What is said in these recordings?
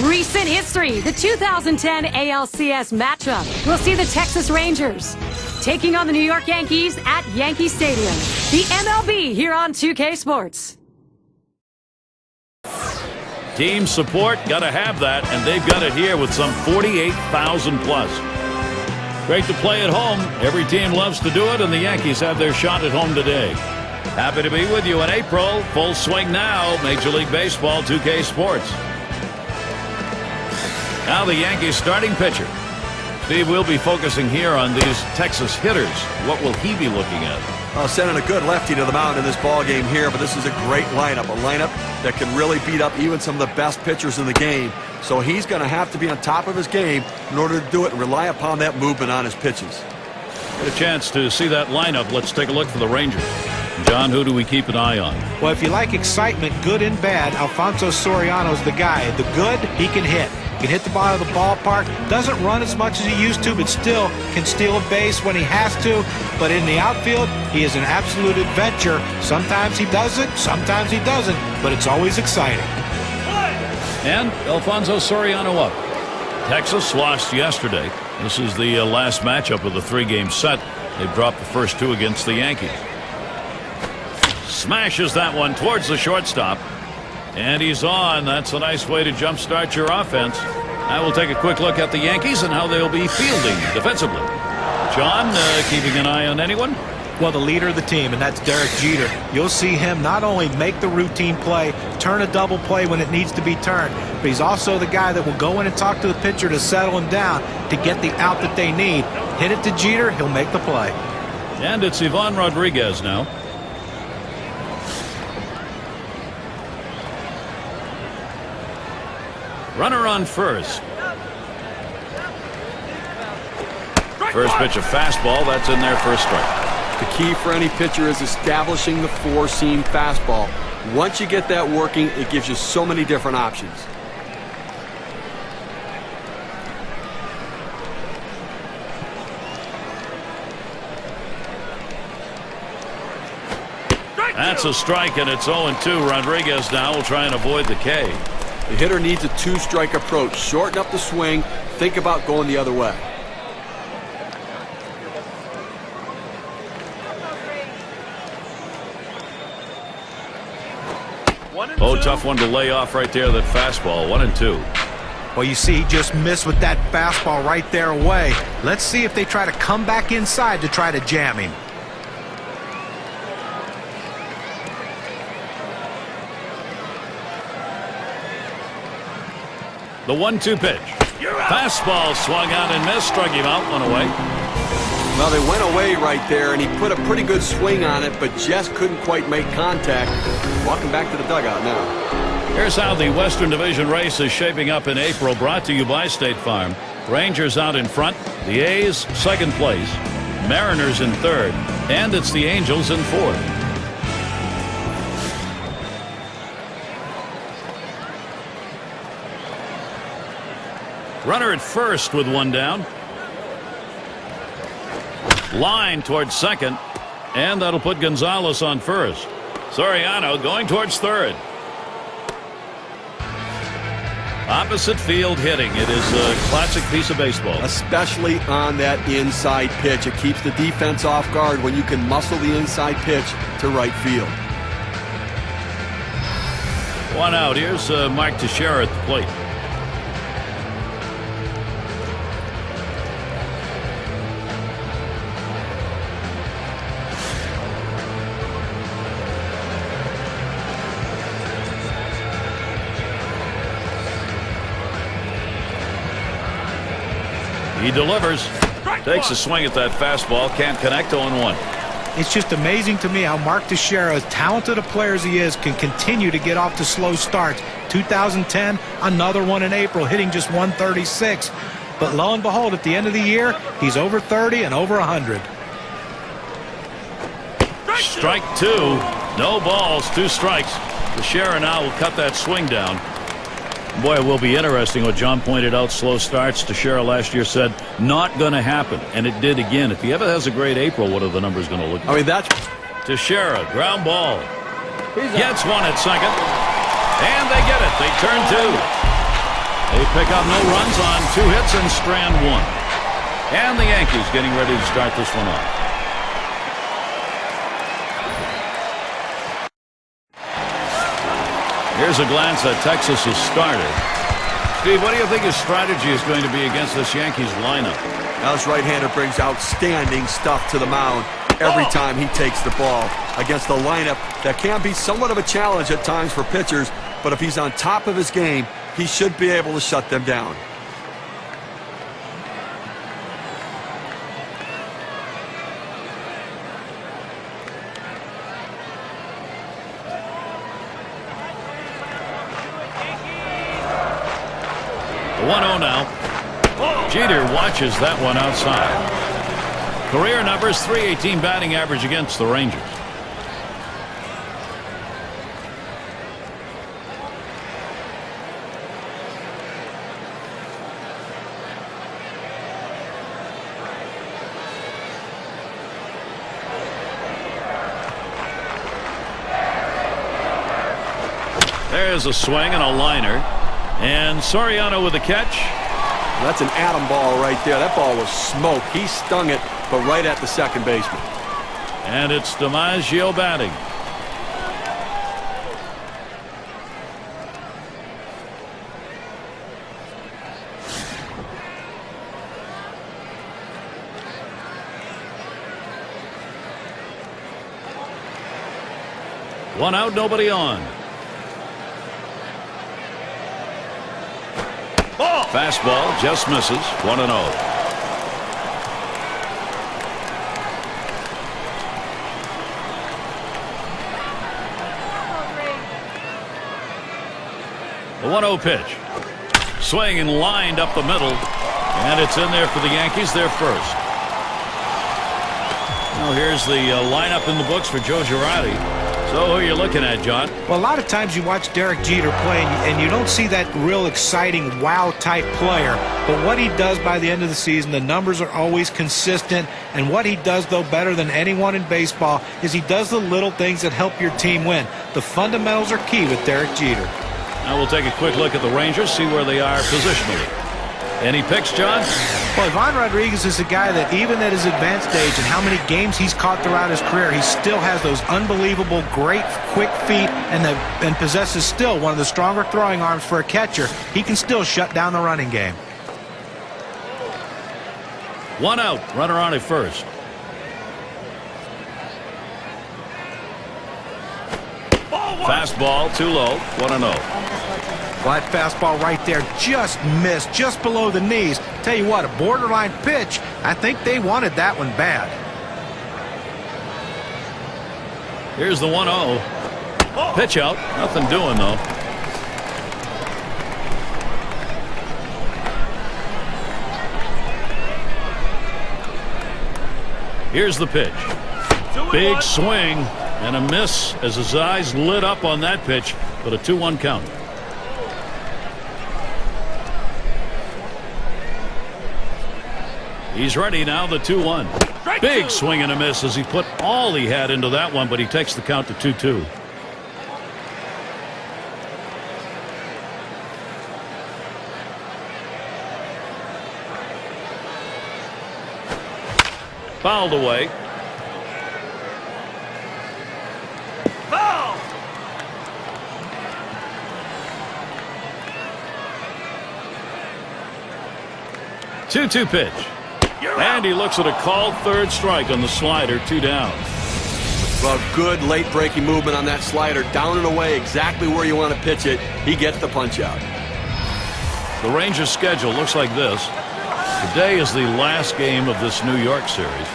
Recent history, the 2010 ALCS matchup. We'll see the Texas Rangers taking on the New York Yankees at Yankee Stadium. The MLB here on 2K Sports. Team support, got to have that, and they've got it here with some 48,000 plus. Great to play at home. Every team loves to do it, and the Yankees have their shot at home today. Happy to be with you in April. Full swing now. Major League Baseball 2K Sports. Now the Yankees starting pitcher. Steve, we'll be focusing here on these Texas hitters. What will he be looking at? Sending a good lefty to the mound in this ball game here, but this is a great lineup. A lineup that can really beat up even some of the best pitchers in the game. So he's going to have to be on top of his game in order to do it and rely upon that movement on his pitches. Get a chance to see that lineup. Let's take a look for the Rangers. John, who do we keep an eye on? Well, if you like excitement, good and bad, Alfonso Soriano's the guy. The good, he can hit. He can hit the ball of the ballpark. Doesn't run as much as he used to, but still can steal a base when he has to. But in the outfield, he is an absolute adventure. Sometimes he does it, sometimes he doesn't, but it's always exciting. And Alfonso Soriano up. Texas lost yesterday. This is the last matchup of the three-game set. They've dropped the first two against the Yankees. Smashes that one towards the shortstop. And he's on. That's a nice way to jumpstart your offense. I will take a quick look at the Yankees and how they'll be fielding defensively. John, keeping an eye on anyone? Well, the leader of the team, and that's Derek Jeter. You'll see him not only make the routine play, turn a double play when it needs to be turned, but he's also the guy that will go in and talk to the pitcher to settle him down to get the out that they need. Hit it to Jeter, he'll make the play. And it's Ivan Rodriguez now. Runner on first. First pitch a fastball. That's in there for a strike. The key for any pitcher is establishing the four-seam fastball. Once you get that working, it gives you so many different options. That's a strike, and it's 0-2. Rodriguez now will try and avoid the K. The hitter needs a two-strike approach. Shorten up the swing. Think about going the other way. Oh, tough one to lay off right there, that fastball. 1-2. Well, you see, he just missed with that fastball right there away. Let's see if they try to come back inside to try to jam him. The 1-2 pitch. Fastball swung out and missed. Struck him out. One away. Well, they went away right there, and he put a pretty good swing on it, but just couldn't quite make contact. Walking back to the dugout now. Here's how the Western Division race is shaping up in April. Brought to you by State Farm. Rangers out in front. The A's second place. Mariners in third. And it's the Angels in fourth. Runner at first with one down. Line towards second. And that'll put Gonzalez on first. Soriano going towards third. Opposite field hitting. It is a classic piece of baseball. Especially on that inside pitch. It keeps the defense off guard when you can muscle the inside pitch to right field. One out. Here's Mark Teixeira at the plate. He delivers. Takes a swing at that fastball. Can't connect. 0-1. It's just amazing to me how Mark Teixeira, as talented a player as he is, can continue to get off to slow starts. 2010, another one in April, hitting just 136. But lo and behold, at the end of the year, he's over 30 and over 100. Strike two. No balls. 2 strikes. Teixeira now will cut that swing down. Boy, it will be interesting what John pointed out. Slow starts. Teixeira last year said not going to happen, and it did again. If he ever has a great April, what are the numbers going to look like? I mean, that's Teixeira, ground ball. Gets one at second, and they get it. They turn 2. They pick up no runs on 2 hits and strand 1. And the Yankees getting ready to start this one off. Here's a glance at Texas's starter. Steve, what do you think his strategy is going to be against this Yankees lineup? Now, this right-hander brings outstanding stuff to the mound every time he takes the ball against a lineup that can be somewhat of a challenge at times for pitchers, but if he's on top of his game, he should be able to shut them down. The 1-0 now. Jeter watches that one outside. Career numbers, .318 batting average against the Rangers. There's a swing and a liner. And Soriano with the catch. That's an atom ball right there. That ball was smoke. He stung it, but right at the second baseman. And it's DiMaggio batting. One out, nobody on. Fastball just misses. 1-0. The 1-0 pitch. Swing and lined up the middle. And it's in there for the Yankees. They're first. Now here's the lineup in the books for Joe Girardi. So who are you looking at, John? Well, a lot of times you watch Derek Jeter play and you don't see that real exciting wow-type player. But what he does by the end of the season, the numbers are always consistent. And what he does, though, better than anyone in baseball is he does the little things that help your team win. The fundamentals are key with Derek Jeter. Now we'll take a quick look at the Rangers, see where they are positionally. Any picks, John? Well, Ivan Rodriguez is a guy that even at his advanced age and how many games he's caught throughout his career, he still has those unbelievable, great, quick feet and possesses still one of the stronger throwing arms for a catcher. He can still shut down the running game. 1 out, runner on at first. Fastball too low. 1-0. Well, that fastball right there just missed, just below the knees. Tell you what, a borderline pitch. I think they wanted that one bad. Here's the 1-0. Pitch out. Nothing doing, though. Here's the pitch. Big swing and a miss as his eyes lit up on that pitch, but a 2-1 count. He's ready now, the 2-1. Big swing and a miss as he put all he had into that one, but he takes the count to 2-2. Fouled away. Foul! 2-2 pitch. And he looks at a called third strike on the slider, 2 down. Well, good late breaking movement on that slider, down and away, exactly where you want to pitch it. He gets the punch out. The Rangers' schedule looks like this. Today is the last game of this New York series.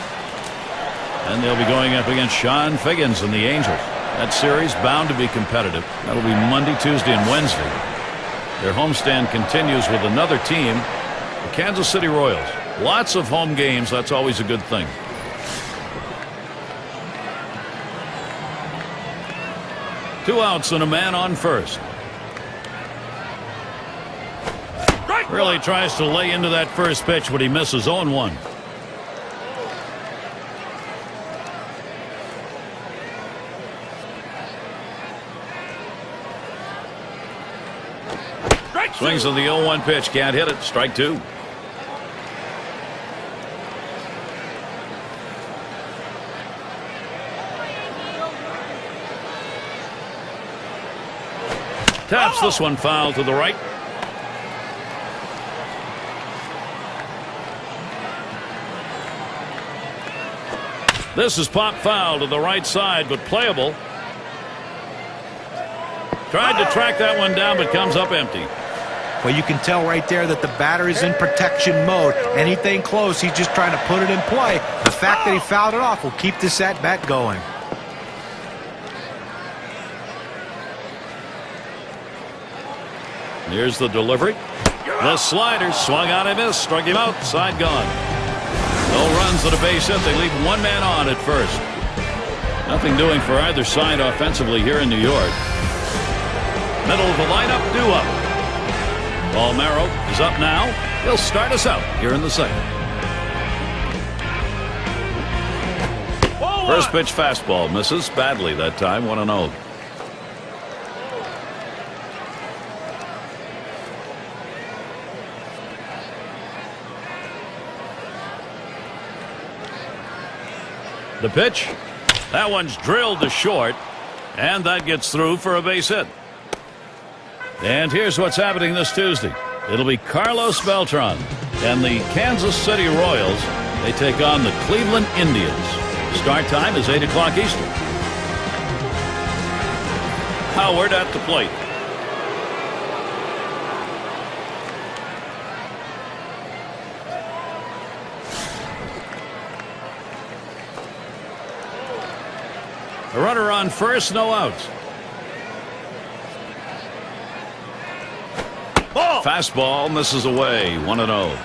And they'll be going up against Sean Figgins and the Angels. That series bound to be competitive. That'll be Monday, Tuesday, and Wednesday. Their homestand continues with another team, the Kansas City Royals. Lots of home games. That's always a good thing. Two outs and a man on first. Really tries to lay into that first pitch, but he misses. 0-1. Swings on the 0-1 pitch. Can't hit it. Strike two. Taps this one foul to the right. This is pop foul to the right side, but playable. Tried to track that one down, but comes up empty. Well, you can tell right there that the batter is in protection mode. Anything close, he's just trying to put it in play. The fact that he fouled it off will keep this at-bat going. Here's the delivery. The slider swung on and missed. Struck him out. Side gone. No runs at a base hit. They leave one man on at first. Nothing doing for either side offensively here in New York. Middle of the lineup, due up. Palmeiro is up now. He'll start us out here in the second. First pitch fastball misses badly that time. 1-0. The pitch. That one's drilled to short, and that gets through for a base hit. And here's what's happening this Tuesday. It'll be Carlos Beltran and the Kansas City Royals. They take on the Cleveland Indians. Start time is 8 o'clock Eastern. Howard at the plate. A runner on first, no outs. Fastball misses away. 1-0.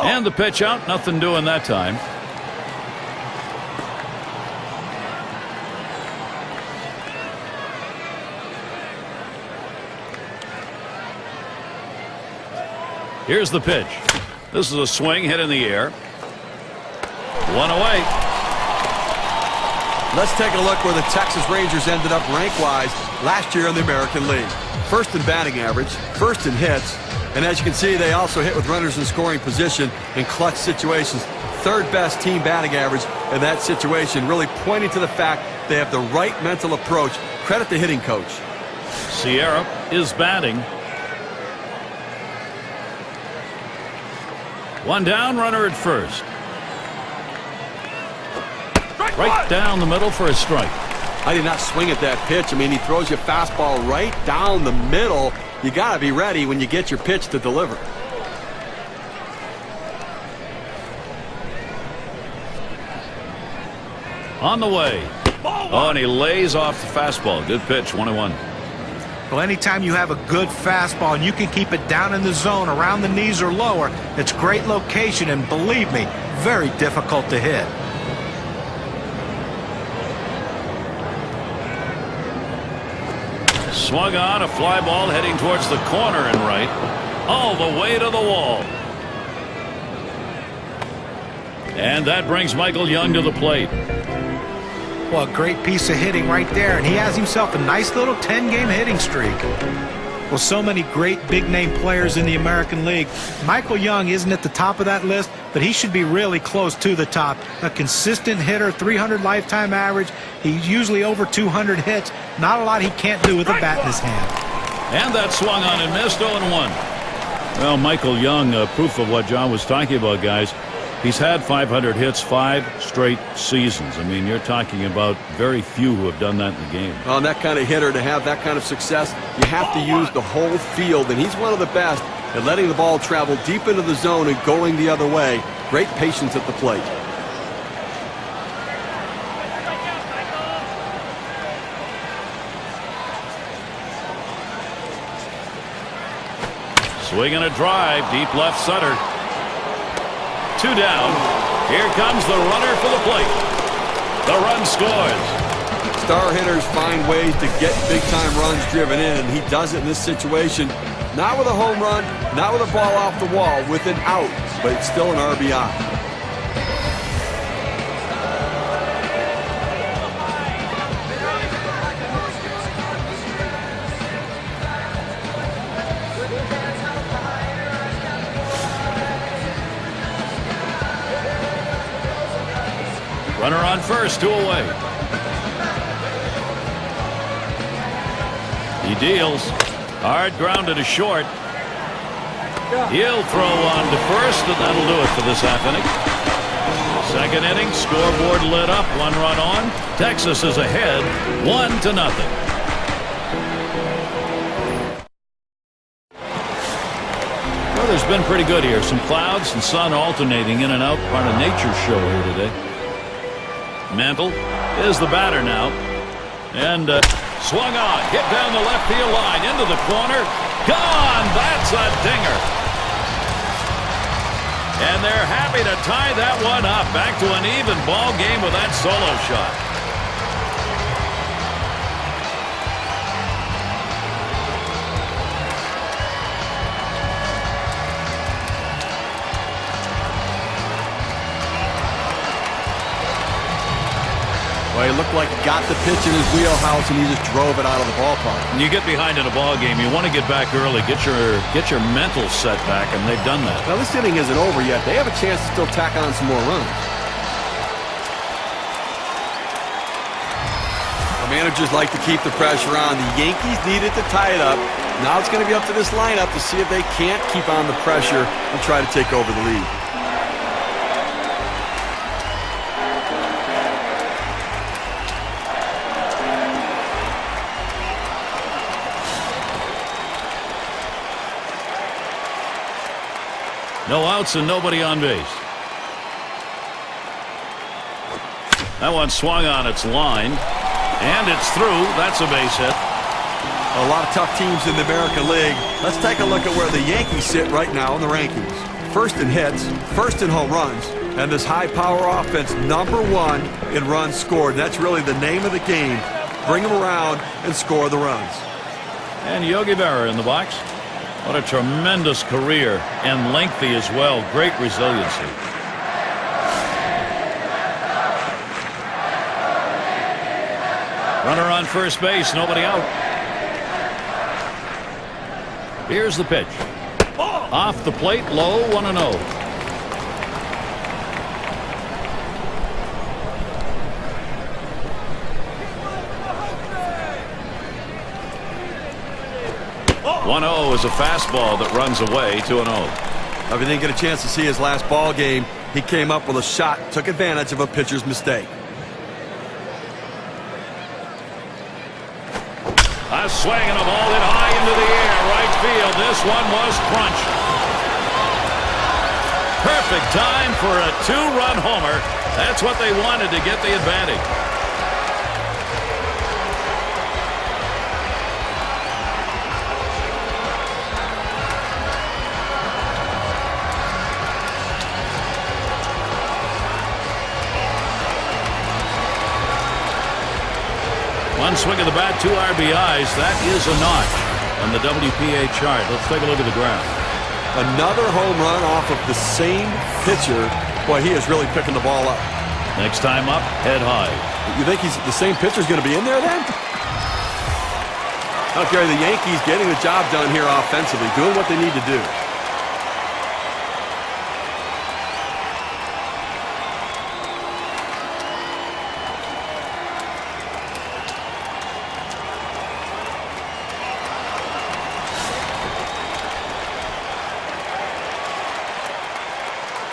And the pitch out. Nothing doing that time. Here's the pitch. This is a swing hit in the air. One away. Let's take a look where the Texas Rangers ended up rank-wise last year in the American League. First in batting average, first in hits, and as you can see, they also hit with runners in scoring position in clutch situations. Third best team batting average in that situation, really pointing to the fact they have the right mental approach. Credit the hitting coach. Sierra is batting. One down, runner at first. Right down the middle for a strike. I did not swing at that pitch. I mean, he throws your fastball right down the middle. You got to be ready when you get your pitch to deliver. On the way. Oh, and he lays off the fastball. Good pitch, 1-1. Well, anytime you have a good fastball and you can keep it down in the zone around the knees or lower, it's great location, and believe me, very difficult to hit. Swung on, a fly ball heading towards the corner and right. All the way to the wall. And that brings Michael Young to the plate. Well, a great piece of hitting right there, and he has himself a nice little 10-game hitting streak. Well, so many great big-name players in the American League. Michael Young isn't at the top of that list, but he should be really close to the top. A consistent hitter, 300 lifetime average. He's usually over 200 hits. Not a lot he can't do with a bat in his hand. And that swung on and missed. 0-1. Well, Michael Young, proof of what John was talking about, guys. He's had 500 hits 5 straight seasons. I mean, you're talking about very few who have done that in the game. On that kind of hitter, to have that kind of success, you have to use the whole field, and he's one of the best at letting the ball travel deep into the zone and going the other way. Great patience at the plate. Swing and a drive, deep left center. 2 down. Here comes the runner for the plate. The run scores. Star hitters find ways to get big-time runs driven in, and he does it in this situation. Not with a home run, not with a ball off the wall, with an out, but it's still an RBI. Runner on first, 2 away. He deals. Hard grounded to short. He'll throw on to first, and that'll do it for this half inning. Second inning, scoreboard lit up, 1 run on. Texas is ahead, 1-0. Well, there's been pretty good here. Some clouds and sun alternating in and out. Part of nature's show here today. Mantle is the batter now. And swung on. Hit down the left field line. Into the corner. Gone! That's a dinger. And they're happy to tie that one up. Back to an even ball game with that solo shot. Well, he looked like he got the pitch in his wheelhouse and he just drove it out of the ballpark. When you get behind in a ball game, you want to get back early, get your mental set back, and they've done that. Now this inning isn't over yet. They have a chance to still tack on some more runs. The managers like to keep the pressure on. The Yankees needed to tie it up. Now it's going to be up to this lineup to see if they can't keep on the pressure and try to take over the lead. No outs and nobody on base. That one swung on its line. And it's through. That's a base hit. A lot of tough teams in the American League. Let's take a look at where the Yankees sit right now in the rankings. First in hits, first in home runs, and this high-power offense, #1 in runs scored. That's really the name of the game. Bring them around and score the runs. And Yogi Berra in the box. What a tremendous career, and lengthy as well. Great resiliency. Runner on first base, nobody out. Here's the pitch. Off the plate, low, 1-0. Is a fastball that runs away, 2-0. If he didn't get a chance to see his last ball game, he came up with a shot, took advantage of a pitcher's mistake. A swing and a ball hit high into the air, right field. This one was crunched. Perfect time for a 2-run homer. That's what they wanted to get the advantage. One swing of the bat, 2 RBIs. That is a notch on the WPA chart. Let's take a look at the graph. Another home run off of the same pitcher. Boy, he is really picking the ball up. Next time up, head high. You think the same pitcher's going to be in there then? Okay, the Yankees getting the job done here offensively, doing what they need to do.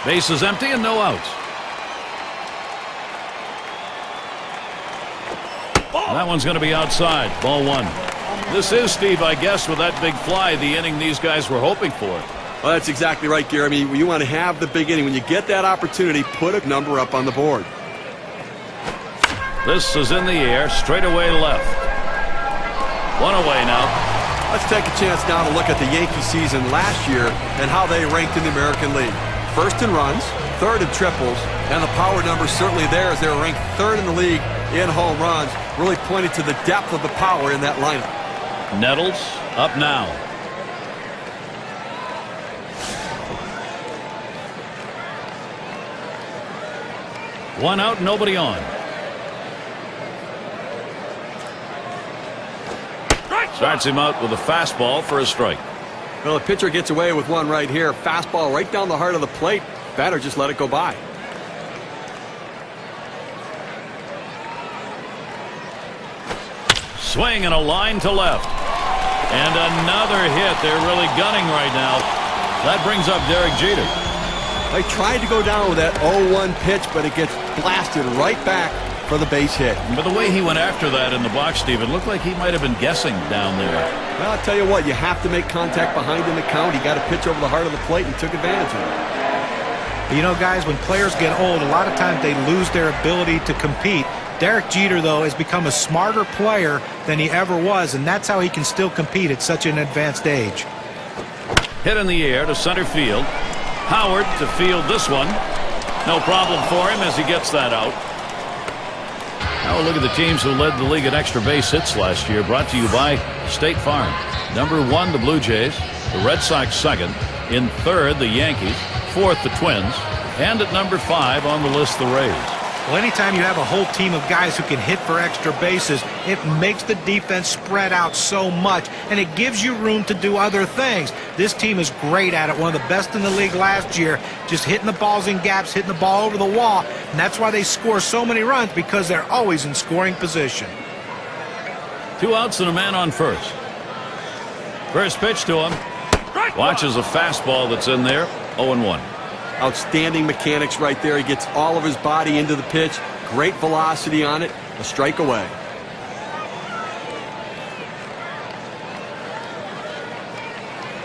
Base is empty and no outs. That one's going to be outside. Ball 1. This is, Steve, I guess, with that big fly, the inning these guys were hoping for. Well, that's exactly right, Gary. I mean, you want to have the big inning. When you get that opportunity, put a number up on the board. This is in the air, straight away left. 1 away now. Let's take a chance now to look at the Yankee season last year and how they ranked in the American League. First in runs, third in triples, and the power numbers certainly there as they were ranked third in the league in home runs, really pointing to the depth of the power in that lineup. Nettles up now. One out, nobody on. Starts him out with a fastball for a strike. Well, the pitcher gets away with one right here. Fastball right down the heart of the plate. Batter just let it go by. Swing and a line to left. And another hit. They're really gunning right now. That brings up Derek Jeter. They tried to go down with that 0-1 pitch, but it gets blasted right back for the base hit. But the way he went after that in the box, Steve, it looked like he might have been guessing down there. Well, I'll tell you what, you have to make contact behind in the count. He got a pitch over the heart of the plate and took advantage of it. You know, guys, when players get old, a lot of times they lose their ability to compete. Derek Jeter, though, has become a smarter player than he ever was, and that's how he can still compete at such an advanced age. Hit in the air to center field. Howard to field this one. No problem for him as he gets that out. Now look at the teams who led the league in extra base hits last year. Brought to you by State Farm. Number 1, the Blue Jays. The Red Sox second. In third, the Yankees. Fourth, the Twins. And at number 5 on the list, the Rays. Well, anytime you have a whole team of guys who can hit for extra bases, it makes the defense spread out so much, and it gives you room to do other things. This team is great at it, one of the best in the league last year, just hitting the balls in gaps, hitting the ball over the wall, and that's why they score so many runs, because they're always in scoring position. 2 outs and a man on first. First pitch to him. Watches a fastball that's in there. 0-1. Outstanding mechanics right there. He gets all of his body into the pitch. Great velocity on it. A strike away.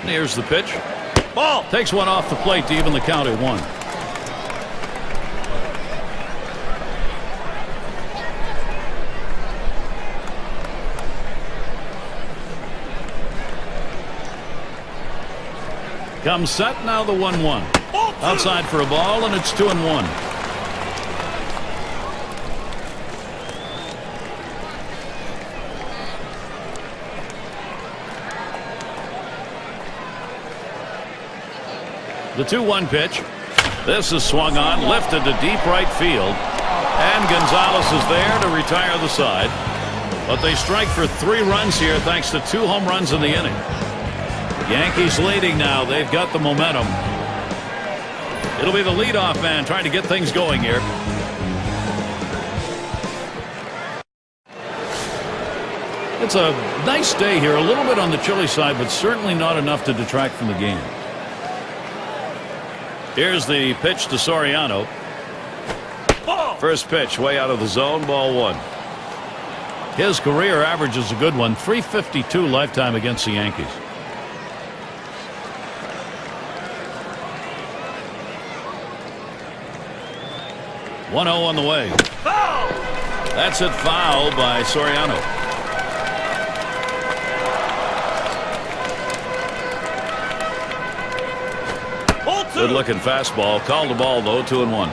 And here's the pitch. Ball. Takes one off the plate to even the count at 1. Comes set, now the 1-1. Outside for a ball, and it's 2-1. The 2-1 pitch. This is swung on, lifted to deep right field. And Gonzalez is there to retire the side. But they strike for 3 runs here thanks to 2 home runs in the inning. Yankees leading now. They've got the momentum. It'll be the leadoff man trying to get things going here. It's a nice day here. A little bit on the chilly side, but certainly not enough to detract from the game. Here's the pitch to Soriano. First pitch way out of the zone. Ball 1. His career average is a good one. .352 lifetime against the Yankees. One 0 on the way. Foul! That's it, foul by Soriano. Good looking fastball. Called the ball though. 2-1.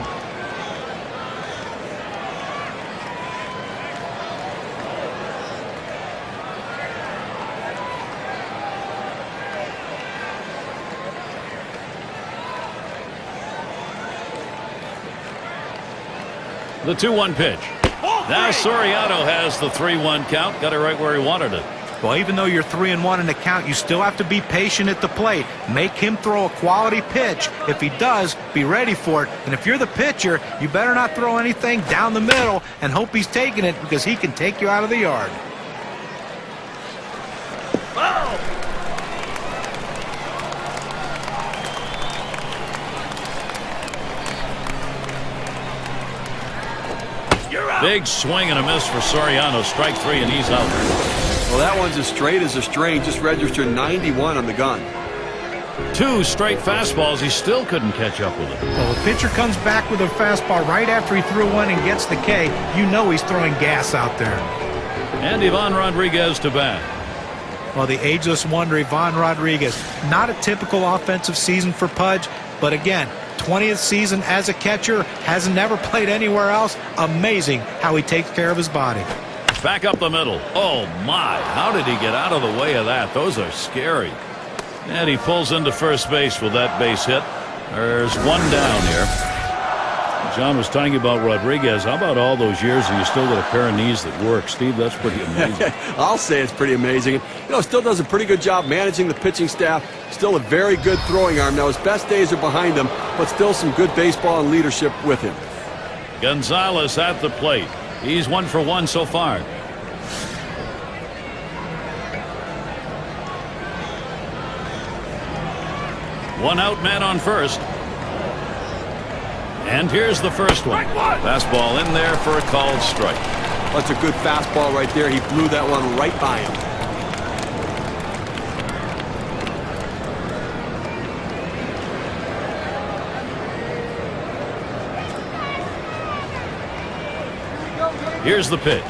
The 2-1 pitch. Now Soriano has the 3-1 count. Got it right where he wanted it. Well, even though you're 3-1 in the count, you still have to be patient at the plate. Make him throw a quality pitch. If he does, be ready for it. And if you're the pitcher, you better not throw anything down the middle and hope he's taking it, because he can take you out of the yard. Big swing and a miss for Soriano. Strike 3 and he's out. Well, that one's as straight as a string. Just registered 91 on the gun. 2 straight fastballs. He still couldn't catch up with it. Well, the pitcher comes back with a fastball right after he threw one and gets the K. You know he's throwing gas out there. And Ivan Rodriguez to bat. Well, the ageless wonder, Ivan Rodriguez. Not a typical offensive season for Pudge, but again, 20th season as a catcher, hasn't never played anywhere else. Amazing how he takes care of his body. Back up the middle. Oh my, how did he get out of the way of that? Those are scary. And he pulls into first base with that base hit. There's one down here. John was talking about Rodriguez. How about all those years and you still got a pair of knees that work? Steve, that's pretty amazing. I'll say it's pretty amazing. You know, still does a pretty good job managing the pitching staff. Still a very good throwing arm. Now, his best days are behind him, but still some good baseball and leadership with him. Gonzalez at the plate. He's 1 for 1 so far. One out, man on first. And here's the first one. Fastball in there for a called strike. That's a good fastball right there. He blew that one right by him. Here's the pitch.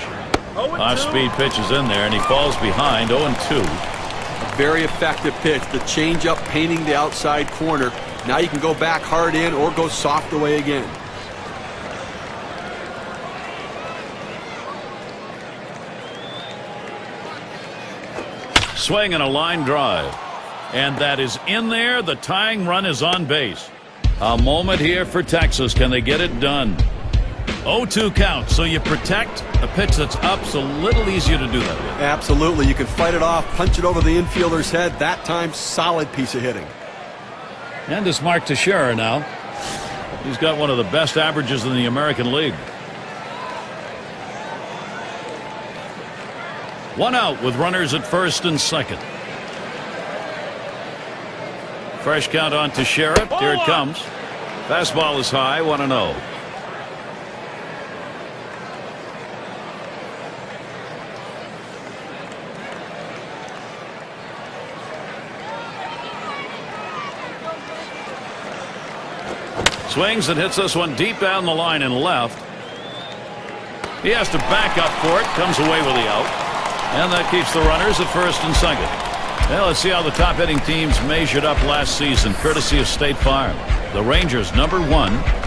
Off-speed pitch is in there, and he falls behind 0-2. A very effective pitch. The changeup painting the outside corner. Now you can go back hard in or go soft away again. Swing and a line drive. And that is in there. The tying run is on base. A moment here for Texas. Can they get it done? 0-2 count. So you protect a pitch that's up. It's a little easier to do that with. Absolutely. You can fight it off, punch it over the infielder's head. That time, solid piece of hitting. And it's Mark Teixeira now. He's got one of the best averages in the American League. One out with runners at first and second. Fresh count on Teixeira. Here it comes. Fastball is high, 1-0. Swings and hits this one deep down the line and left. He has to back up for it. Comes away with the out. And that keeps the runners at first and second. Well, let's see how the top hitting teams measured up last season, courtesy of State Farm. The Rangers, number 1.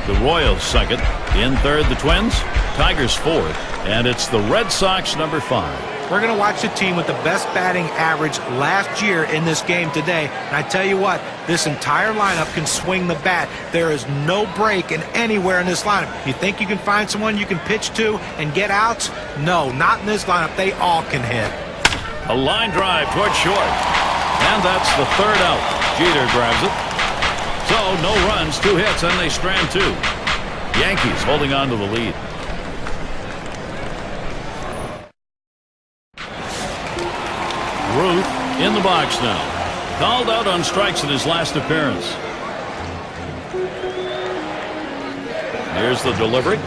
The Royals, second. In third, the Twins. Tigers, fourth. And it's the Red Sox, number 5. We're going to watch the team with the best batting average last year in this game today. And I tell you what, this entire lineup can swing the bat. There is no break in anywhere in this lineup. You think you can find someone you can pitch to and get outs? No, not in this lineup. They all can hit. A line drive towards short. And that's the third out. Jeter grabs it. So no runs, 2 hits, and they strand 2. Yankees holding on to the lead. Ruth in the box now. Called out on strikes in his last appearance. Here's the delivery.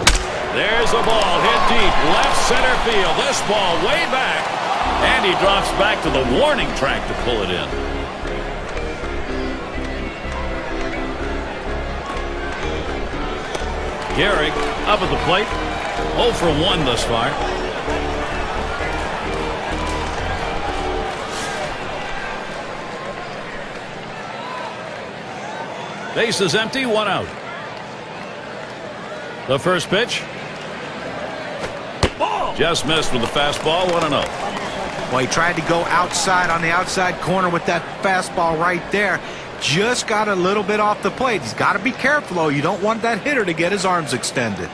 There's the ball hit deep left center field. This ball way back. And he drops back to the warning track to pull it in. Gehrig up at the plate. 0 for 1 thus far. Base is empty, 1 out. The first pitch. Just missed with the fastball, 1-0. Well, he tried to go outside on the outside corner with that fastball right there. Just got a little bit off the plate. He's got to be careful, though. You don't want that hitter to get his arms extended.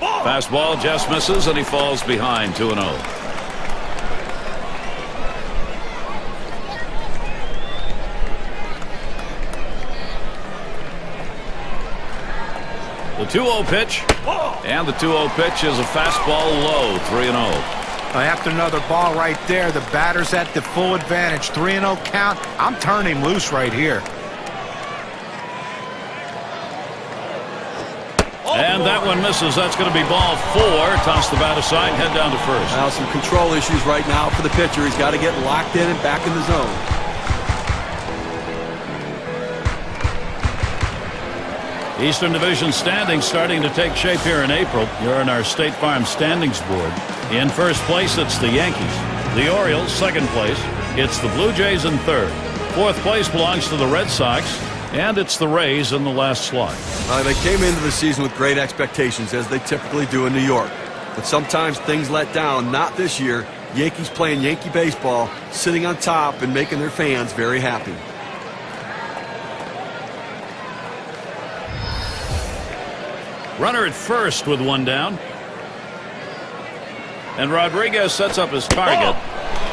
Fastball just misses, and he falls behind, 2-0. The 2-0 pitch. And the 2-0 pitch is a fastball low, 3-0. After another ball right there, the batter's at the full advantage. 3-0 count. I'm turning him loose right here. And that one misses. That's going to be ball 4. Toss the bat aside, head down to first. Now some control issues right now for the pitcher. He's got to get locked in and back in the zone. Eastern Division standings starting to take shape here in April. You're in our State Farm standings board. In first place, it's the Yankees. The Orioles, second place. It's the Blue Jays in third. Fourth place belongs to the Red Sox. And it's the Rays in the last slot. They came into the season with great expectations, as they typically do in New York. But sometimes things let down. Not this year. Yankees playing Yankee baseball, sitting on top and making their fans very happy. Runner at first with one down. And Rodriguez sets up his target.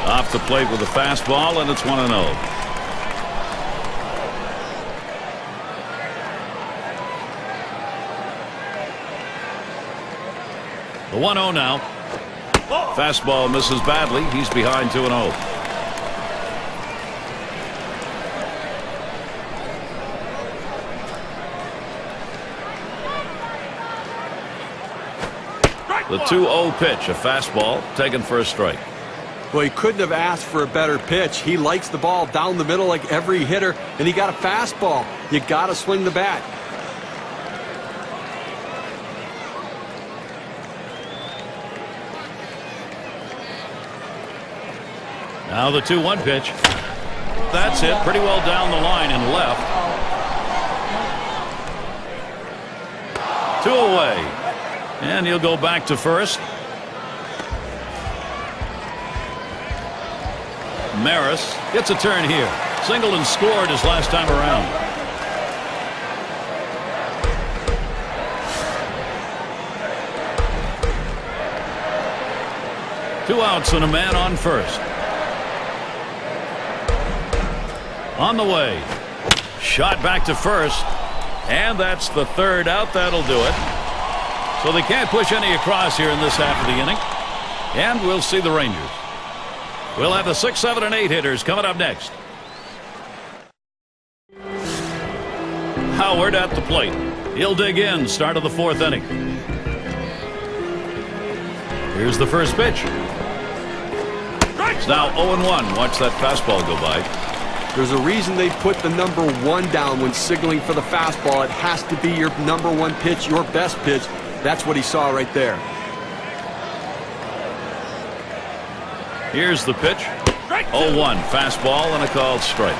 Off the plate with a fastball, and it's 1-0. The 1-0 now. Fastball misses badly. He's behind 2-0. The 2-0 pitch, a fastball taken for a strike. Well, he couldn't have asked for a better pitch. He likes the ball down the middle like every hitter, and he got a fastball. You got to swing the bat. Now the 2-1 pitch. That's hit pretty well down the line and left. 2 away. And he'll go back to first. Maris gets a turn here. Singled and scored his last time around. Two outs and a man on first. On the way. Shot back to first. And that's the third out. That'll do it. So they can't push any across here in this half of the inning. And we'll see the Rangers. We'll have the 6, 7, and 8 hitters coming up next. Howard at the plate. He'll dig in. Start of the 4th inning. Here's the first pitch. It's now 0-1. Watch that fastball go by. There's a reason they put the number 1 down when signaling for the fastball. It has to be your number 1 pitch, your best pitch. That's what he saw right there. Here's the pitch. 0-1. Fastball and a called strike.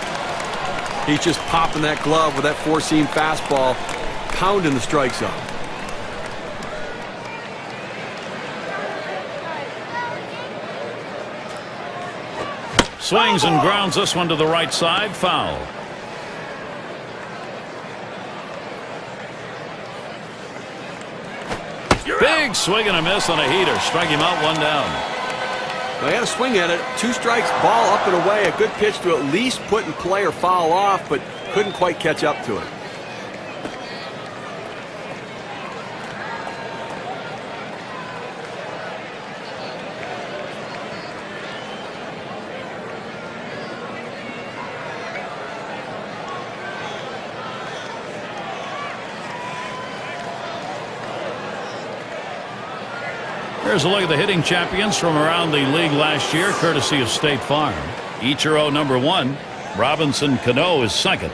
He's just popping that glove with that 4-seam fastball, pounding the strike zone. Swings and grounds this one to the right side. Foul. Big swing and a miss on a heater. Strike him out, 1 down. They had a swing at it. 2 strikes, ball up and away. A good pitch to at least put in play or foul off, but couldn't quite catch up to it. Here's a look at the hitting champions from around the league last year, courtesy of State Farm. Ichiro number 1. Robinson Cano is 2nd.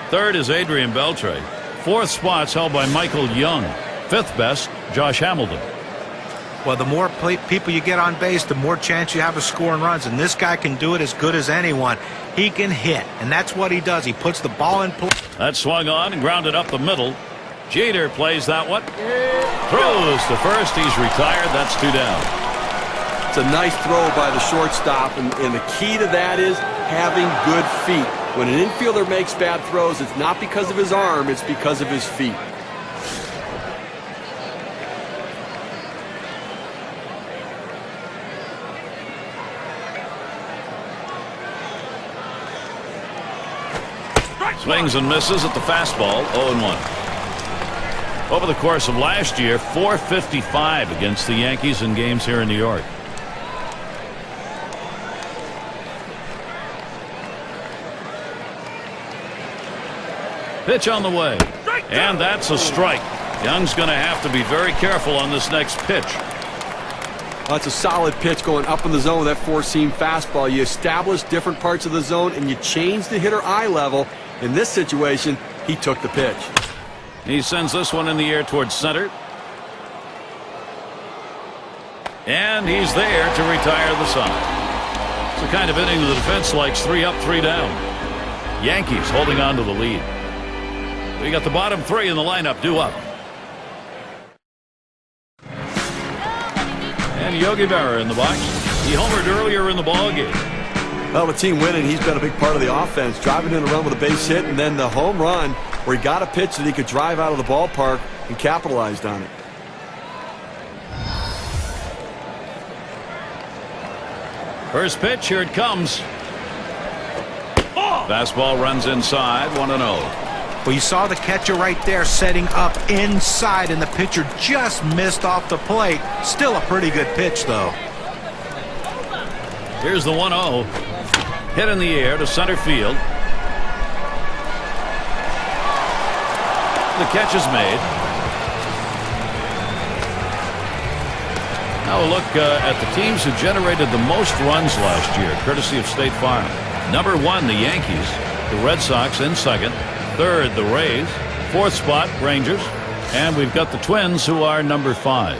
3rd is Adrian Beltre. 4th spot's held by Michael Young. 5th best, Josh Hamilton. Well, the more people you get on base, the more chance you have of scoring runs. And this guy can do it as good as anyone. He can hit, and that's what he does. He puts the ball in play. That swung on and grounded up the middle. Jeter plays that one. Throws to first. He's retired. That's 2 down. It's a nice throw by the shortstop, and the key to that is having good feet. When an infielder makes bad throws, it's not because of his arm, it's because of his feet. Swings and misses at the fastball. 0-1. Over the course of last year, .455 against the Yankees in games here in New York. Pitch on the way. And that's a strike. Young's going to have to be very careful on this next pitch. That's a solid pitch going up in the zone with that 4-seam fastball. You establish different parts of the zone and you change the hitter eye level. In this situation, he took the pitch. He sends this one in the air towards center. And he's there to retire the side. It's the kind of inning the defense likes. 3 up, 3 down. Yankees holding on to the lead. We got the bottom 3 in the lineup due up. And Yogi Berra in the box. He homered earlier in the ball game. Well, with team winning, he's been a big part of the offense, driving in a run with a base hit, and then the home run where he got a pitch that he could drive out of the ballpark and capitalized on it. First pitch, here it comes. Fastball runs inside, 1-0. Well, you saw the catcher right there setting up inside, and the pitcher just missed off the plate. Still a pretty good pitch, though. Here's the 1-0. Hit in the air to center field. The catch is made. Now a look at the teams who generated the most runs last year, courtesy of State Farm. Number 1, the Yankees. The Red Sox in second. Third, the Rays. Fourth spot, Rangers. And we've got the Twins, who are number 5.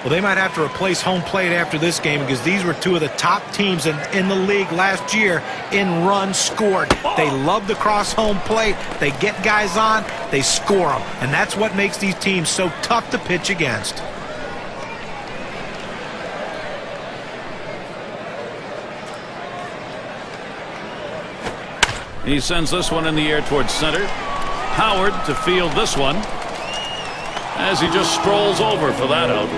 Well, they might have to replace home plate after this game, because these were two of the top teams in the league last year in runs scored. They love to cross home plate. They get guys on. They score them. And that's what makes these teams so tough to pitch against. He sends this one in the air towards center. Howard to field this one as he just strolls over for that out.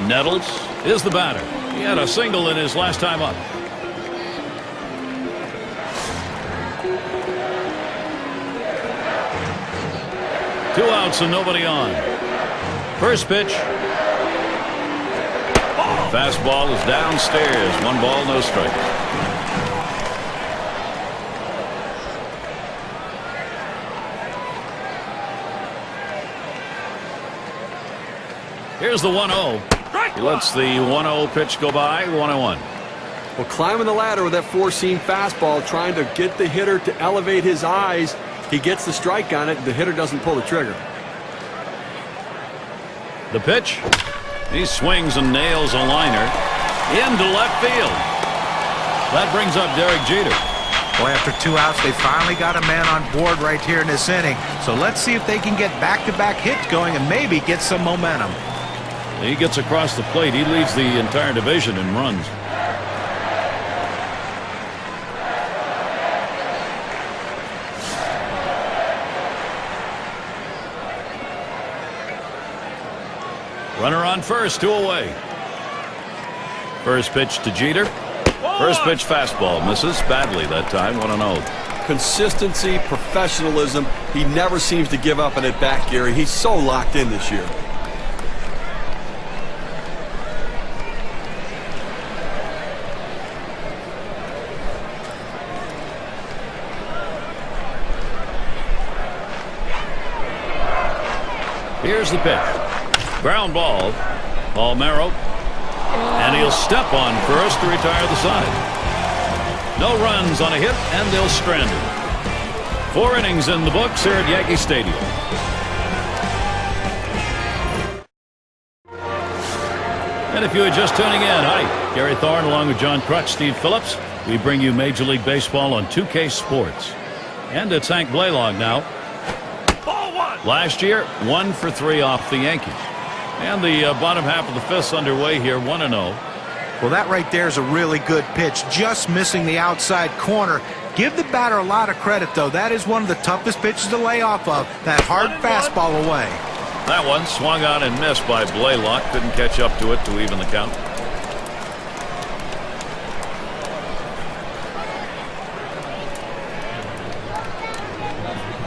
Nettles is the batter. He had a single in his last time up. Two outs and nobody on. First pitch. Fastball is downstairs. 1 ball, no strikes. Here's the 1-0. He lets the 1-0 pitch go by. 1-1. Well, climbing the ladder with that four-seam fastball, trying to get the hitter to elevate his eyes. He gets the strike on it. The hitter doesn't pull the trigger. The pitch. He swings and nails a liner into left field. That brings up Derek Jeter. Well, after 2 outs, they finally got a man on board right here in this inning. So let's see if they can get back-to-back hits going and maybe get some momentum. He gets across the plate. He leads the entire division in runs. Runner on first, 2 away. First pitch to Jeter. First pitch fastball misses badly that time. 1-0. Consistency, professionalism. He never seems to give up an at-bat, Gary. He's so locked in this year. Here's the pitch. Ground ball. Palmeiro. And he'll step on first to retire the side. No runs on a hit, and they'll strand him. 4 innings in the books here at Yankee Stadium. And if you are just tuning in, hi, Gary Thorne along with John Crutch, Steve Phillips. We bring you Major League Baseball on 2K Sports. And it's Hank Blaylock now. Last year, 1 for 3 off the Yankees. And the bottom half of the 5th's underway here, 1-0. Well, that right there is a really good pitch, just missing the outside corner. Give the batter a lot of credit, though. That is one of the toughest pitches to lay off of, that hard fastball away. That one swung on and missed by Blaylock. Couldn't catch up to it to even the count.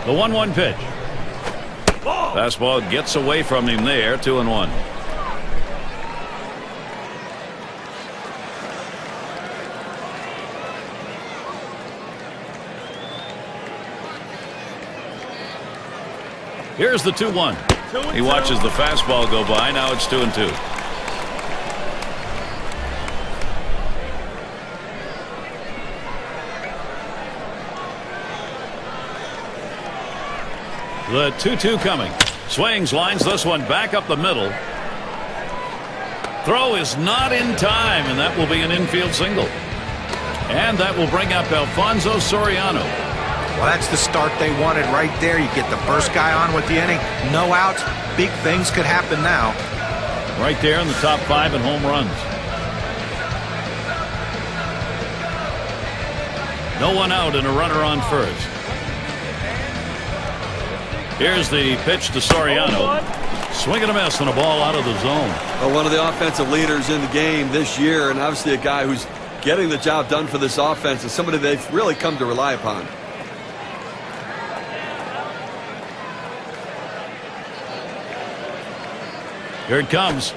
The 1-1 pitch. Fastball gets away from him there. 2-1. Here's the 2-1. He watches the fastball go by. Now it's 2-2. The 2-2 coming. Swings, lines this one back up the middle. Throw is not in time, and that will be an infield single. And that will bring up Alfonso Soriano. Well, that's the start they wanted right there. You get the first guy on with the inning. No outs. Big things could happen now. Right there in the top 5 in home runs. No one out and a runner on first. Here's the pitch to Soriano. Swing and a miss and a ball out of the zone. Well, one of the offensive leaders in the game this year, and obviously a guy who's getting the job done for this offense, and somebody they've really come to rely upon. Here it comes.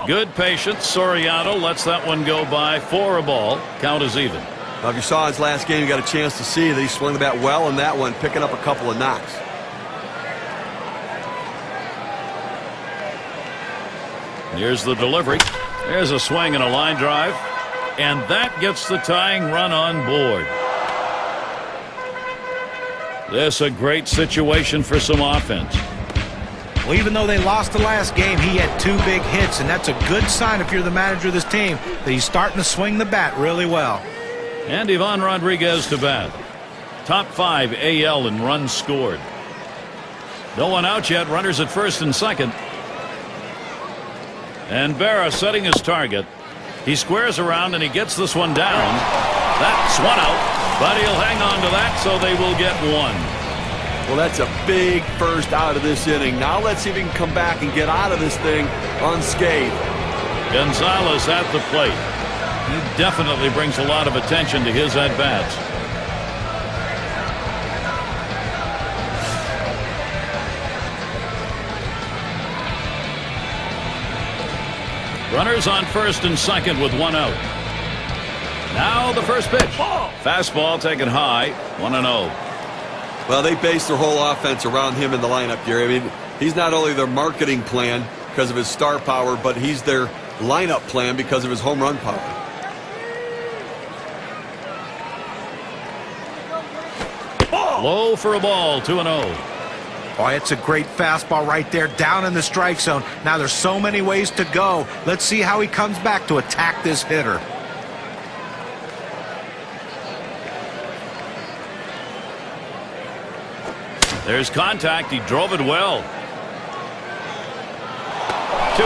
Good patience. Soriano lets that one go by for a ball. Count is even. Now, if you saw his last game, you got a chance to see that he swung the bat well in that one, picking up a couple of knocks. Here's the delivery. There's a swing and a line drive. And that gets the tying run on board. This a great situation for some offense. Well, even though they lost the last game, he had 2 big hits, and that's a good sign if you're the manager of this team that he's starting to swing the bat really well. And Ivan Rodriguez to bat. Top 5 AL in runs scored. No one out yet. Runners at first and second. And Berra setting his target. He squares around and he gets this one down. That's one out, but he'll hang on to that, so they will get one. Well, that's a big first out of this inning. Now let's see if he can come back and get out of this thing unscathed. Gonzalez at the plate. He definitely brings a lot of attention to his at-bats. Runners on first and second with one out. Now the first pitch. Fastball taken high. 1-0. Well, they base their whole offense around him in the lineup, Gary. I mean, he's not only their marketing plan because of his star power, but he's their lineup plan because of his home run power. Low for a ball. 2-0. Oh, it's a great fastball right there down in the strike zone. Now there's so many ways to go. Let's see how he comes back to attack this hitter. There's contact. He drove it well. 2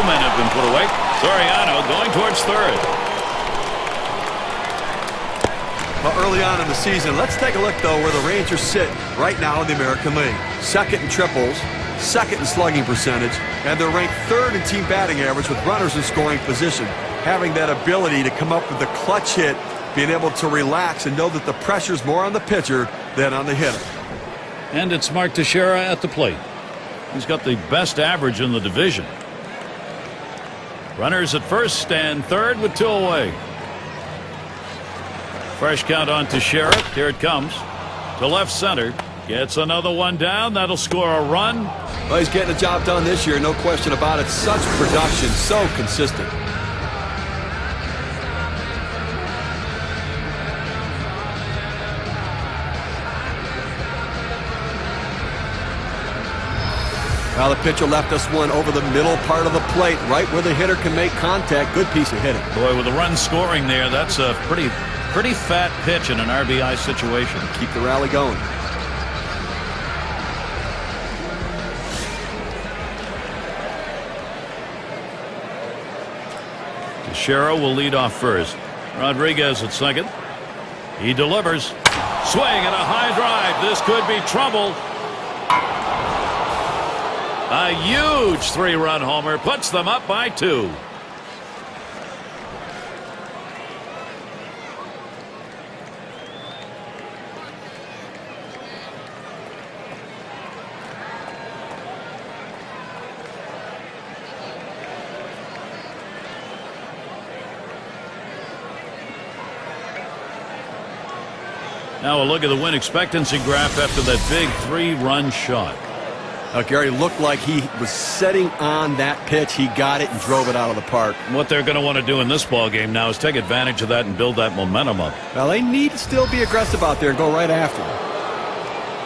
men have been put away. Soriano going towards third. Well, early on in the season, let's take a look, though, where the Rangers sit right now in the American League. Second in triples, second in slugging percentage, and they're ranked third in team batting average with runners in scoring position. Having that ability to come up with the clutch hit, being able to relax and know that the pressure's more on the pitcher than on the hitter. And it's Mark Teixeira at the plate. He's got the best average in the division. Runners at first and third with 2 away. Fresh count on Teixeira. Here it comes to left center. Gets another one down. That'll score a run. Well, he's getting the job done this year, no question about it. Such production, so consistent. Now the pitcher left us one over the middle part of the plate, right where the hitter can make contact. Good piece of hitting. Boy, with the run scoring there, that's a pretty fat pitch in an RBI situation. Keep the rally going. Teixeira will lead off first. Rodriguez at second. He delivers. Swing and a high drive. This could be trouble. A huge 3-run homer puts them up by 2. Now a look at the win expectancy graph after that big 3-run shot. Gary looked like he was setting on that pitch. He got it and drove it out of the park. What they're going to want to do in this ball game now is take advantage of that and build that momentum up. Well, they need to still be aggressive out there and go right after him.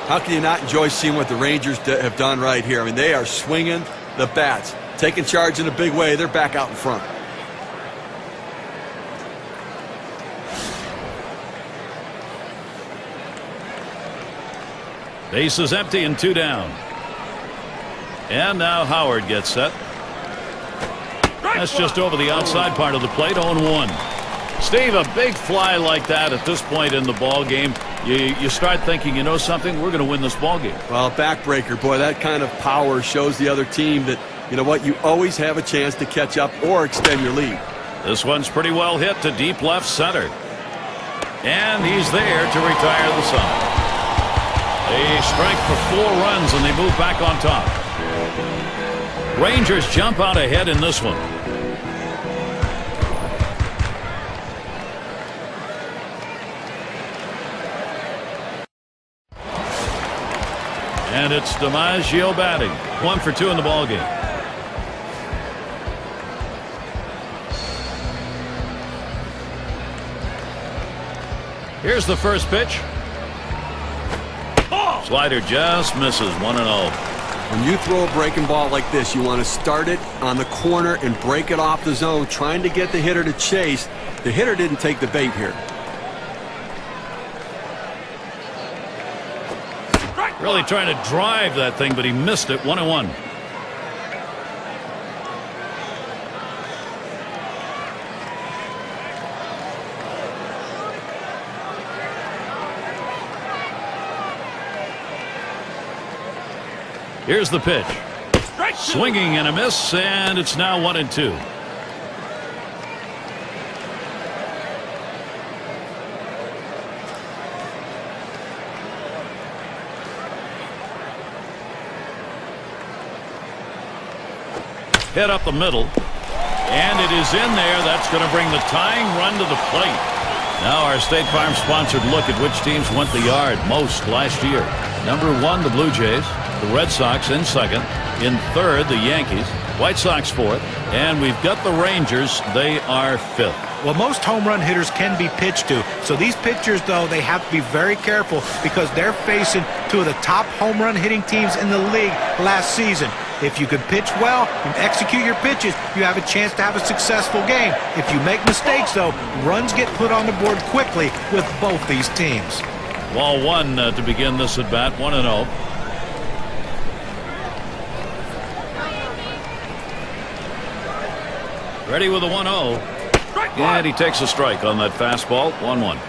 How can you not enjoy seeing what the Rangers have done right here? I mean, they are swinging the bats, taking charge in a big way. They're back out in front. Base is empty and 2 down. And now Howard gets set. That's just over the outside part of the plate. 0-1. Steve, a big fly like that at this point in the ball game, you start thinking, you know something, we're going to win this ball game. Well, backbreaker, boy, that kind of power shows the other team that, you know what, you always have a chance to catch up or extend your lead. This one's pretty well hit to deep left center. And he's there to retire the side. A strike for 4 runs, and they move back on top. Rangers jump out ahead in this one. And it's DiMaggio batting. 1 for 2 in the ball game. Here's the first pitch. Slider just misses. 1-0. When you throw a breaking ball like this, you want to start it on the corner and break it off the zone, trying to get the hitter to chase. The hitter didn't take the bait here. Really trying to drive that thing, but he missed it. 1-1. Here's the pitch. Swinging and a miss, and it's now 1-2. Hit up the middle, and it is in there. That's going to bring the tying run to the plate. Now our State Farm sponsored look at which teams went the yard most last year. Number 1, the Blue Jays. The Red Sox in second. In third, the Yankees. White Sox fourth. And we've got the Rangers. They are fifth. Well, most home run hitters can be pitched to. So these pitchers, though, they have to be very careful because they're facing 2 of the top home run hitting teams in the league last season. If you can pitch well and execute your pitches, you have a chance to have a successful game. If you make mistakes, though, runs get put on the board quickly with both these teams. Ball 1 to begin this at bat. 1-0. Ready with a 1-0. And he takes a strike on that fastball. 1-1.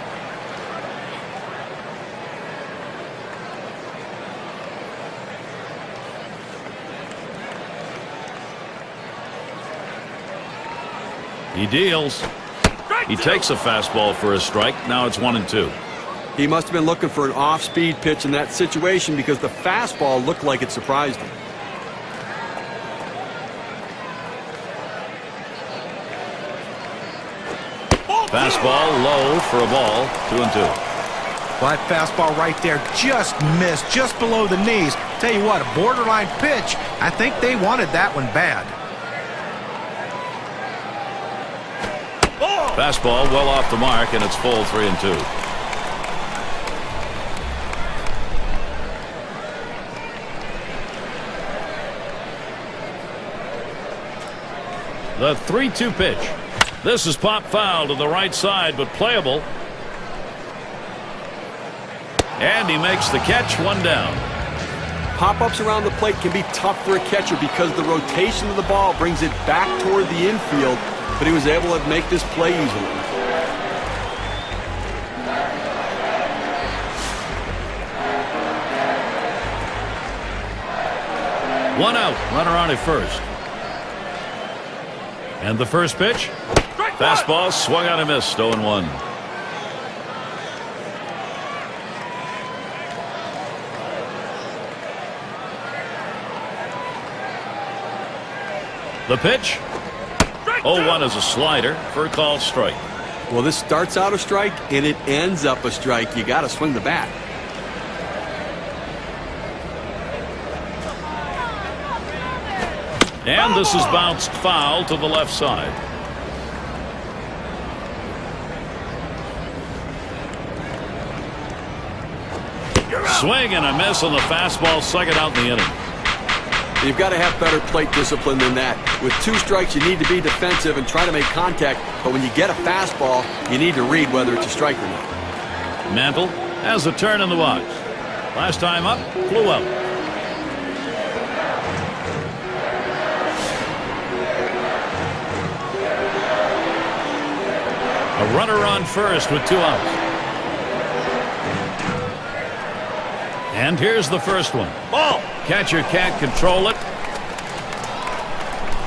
He deals. He takes a fastball for a strike. Now it's 1-2. He must have been looking for an off-speed pitch in that situation because the fastball looked like it surprised him. Fastball low for a ball. 2-2. Well, that fastball right there just missed, just below the knees. Tell you what, a borderline pitch. I think they wanted that one bad. Fastball well off the mark, and it's full. 3-2. The 3-2 pitch. This is pop foul to the right side, but playable. And he makes the catch. 1 down. Pop-ups around the plate can be tough for a catcher because the rotation of the ball brings it back toward the infield, but he was able to make this play easily. One out. Runner on at first. And the first pitch. Fastball swung on and missed. 0-1. The pitch. 0-1 is a slider for a called strike. Well, this starts out a strike and it ends up a strike. You got to swing the bat. And this is bounced foul to the left side. Swing and a miss on the fastball. Second out in the inning. You've got to have better plate discipline than that. With 2 strikes, you need to be defensive and try to make contact. But when you get a fastball, you need to read whether it's a strike or not. Mantle has a turn in the box. Last time up, flew out. A runner on first with 2 outs. And here's the first one. Ball. Catcher can't control it,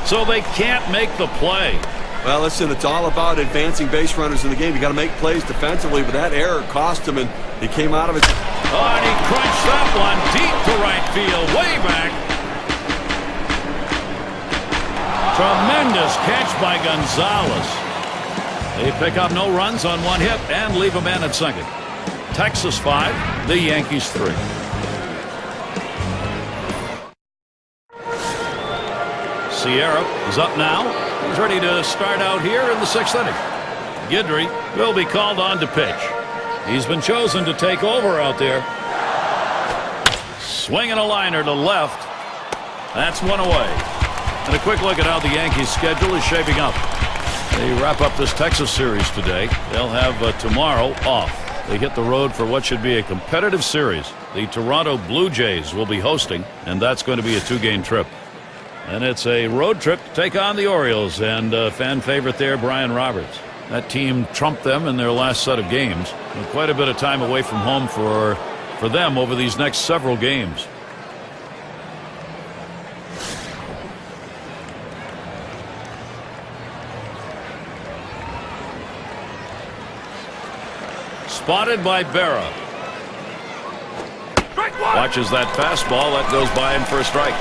so they can't make the play. Well, listen, it's all about advancing base runners in the game. You got to make plays defensively, but that error cost him, and he came out of it. Oh, and he crunched that one deep to right field, way back. Tremendous catch by Gonzalez. They pick up no runs on 1 hit and leave a man at second. Texas 5, the Yankees 3. Sierra is up now. He's ready to start out here in the 6th inning. Guidry will be called on to pitch. He's been chosen to take over out there. Swinging a liner to left. That's 1 away. And a quick look at how the Yankees' schedule is shaping up. They wrap up this Texas series today. They'll have tomorrow off. They hit the road for what should be a competitive series. The Toronto Blue Jays will be hosting, and that's going to be a 2-game trip. And it's a road trip to take on the Orioles and fan favorite there, Brian Roberts. That team trumped them in their last set of games. And quite a bit of time away from home for them over these next several games. Spotted by Berra. Watches that fastball. That goes by him for a strike.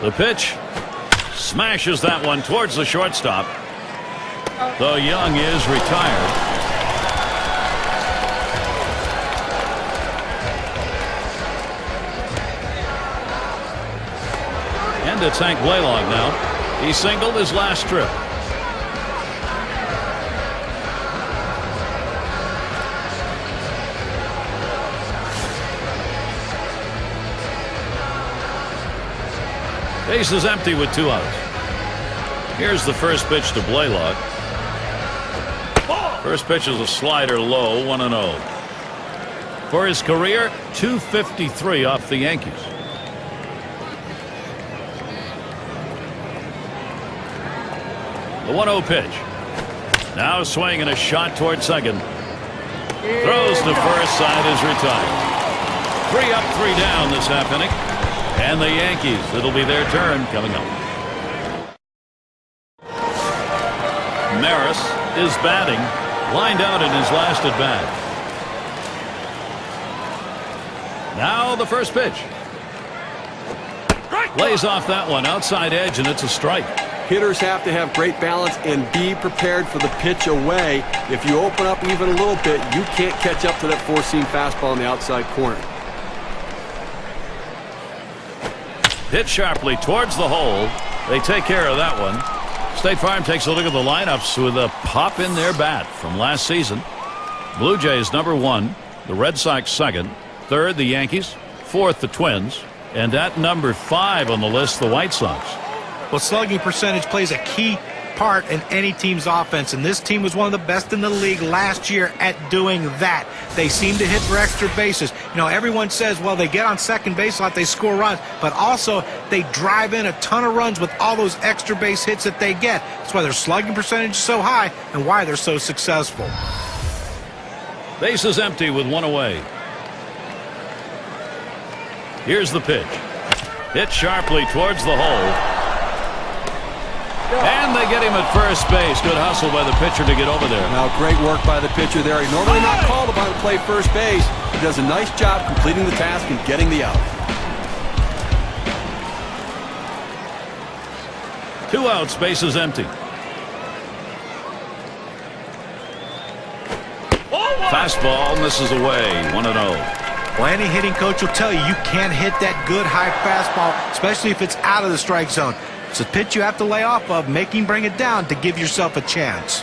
The pitch smashes that one towards the shortstop. Though Young is retired. And it's Hank Blaylock now. He singled his last trip. Base is empty with 2 outs. Here's the first pitch to Blaylock. First pitch is a slider low, 1-0. For his career, 253 off the Yankees. The 1-0 pitch. Now swinging a shot toward second. Throws to first, side is retired. 3 up, 3 down this half inning. And the Yankees, it'll be their turn coming up. Maris is batting, lined out in his last at bat. Now the first pitch. Lays off that one, outside edge, and it's a strike. Hitters have to have great balance and be prepared for the pitch away. If you open up even a little bit, you can't catch up to that four-seam fastball in the outside corner. Hit sharply towards the hole. They take care of that one. State Farm takes a look at the lineups with a pop in their bat from last season. Blue Jays #1, the Red Sox 2nd, 3rd the Yankees, 4th the Twins, and at number 5 on the list the White Sox. Well, slugging percentage plays a key part in any team's offense, and this team was one of the best in the league last year at doing that. They seem to hit for extra bases. You know, everyone says, well, they get on second base a lot, they score runs, but also they drive in a ton of runs with all those extra base hits that they get. That's why their slugging percentage is so high and why they're so successful. Base is empty with 1 away. Here's the pitch. Hit sharply towards the hole. And they get him at first base. Good hustle by the pitcher to get over there. Now, great work by the pitcher there. He normally not called upon to play first base. He does a nice job completing the task and getting the out. 2 outs, base is empty. Fastball misses away, 1-0. Well, any hitting coach will tell you you can't hit that good high fastball, especially if it's out of the strike zone. It's a pitch you have to lay off of, bring it down to give yourself a chance.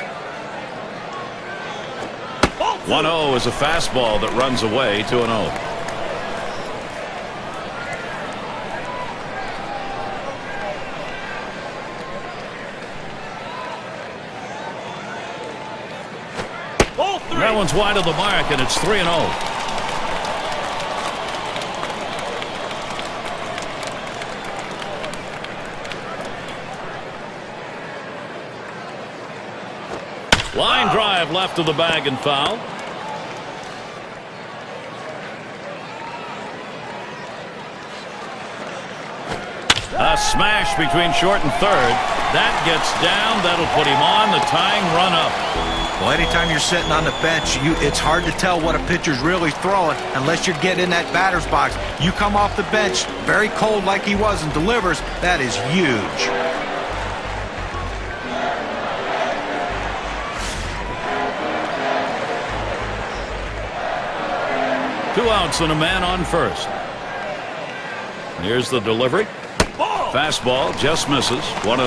1-0 is a fastball that runs away, 2-0. That one's wide of the mark, and it's 3-0. Line drive left of the bag and foul. A smash between short and third. That gets down. That'll put him on the tying run up. Well, anytime you're sitting on the bench, it's hard to tell what a pitcher's really throwing unless you're getting in that batter's box. You come off the bench very cold like he was and delivers. That is huge. Two outs and a man on first. Here's the delivery. Fastball just misses. 1-0.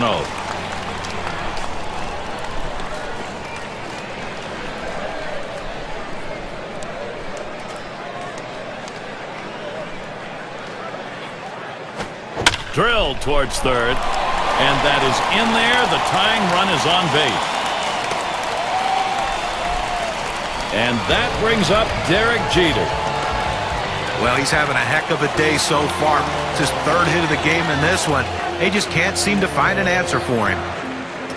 Drilled towards third, and that is in there. The tying run is on base. And that brings up Derek Jeter. Well, he's having a heck of a day so far. It's his third hit of the game in this one. They just can't seem to find an answer for him.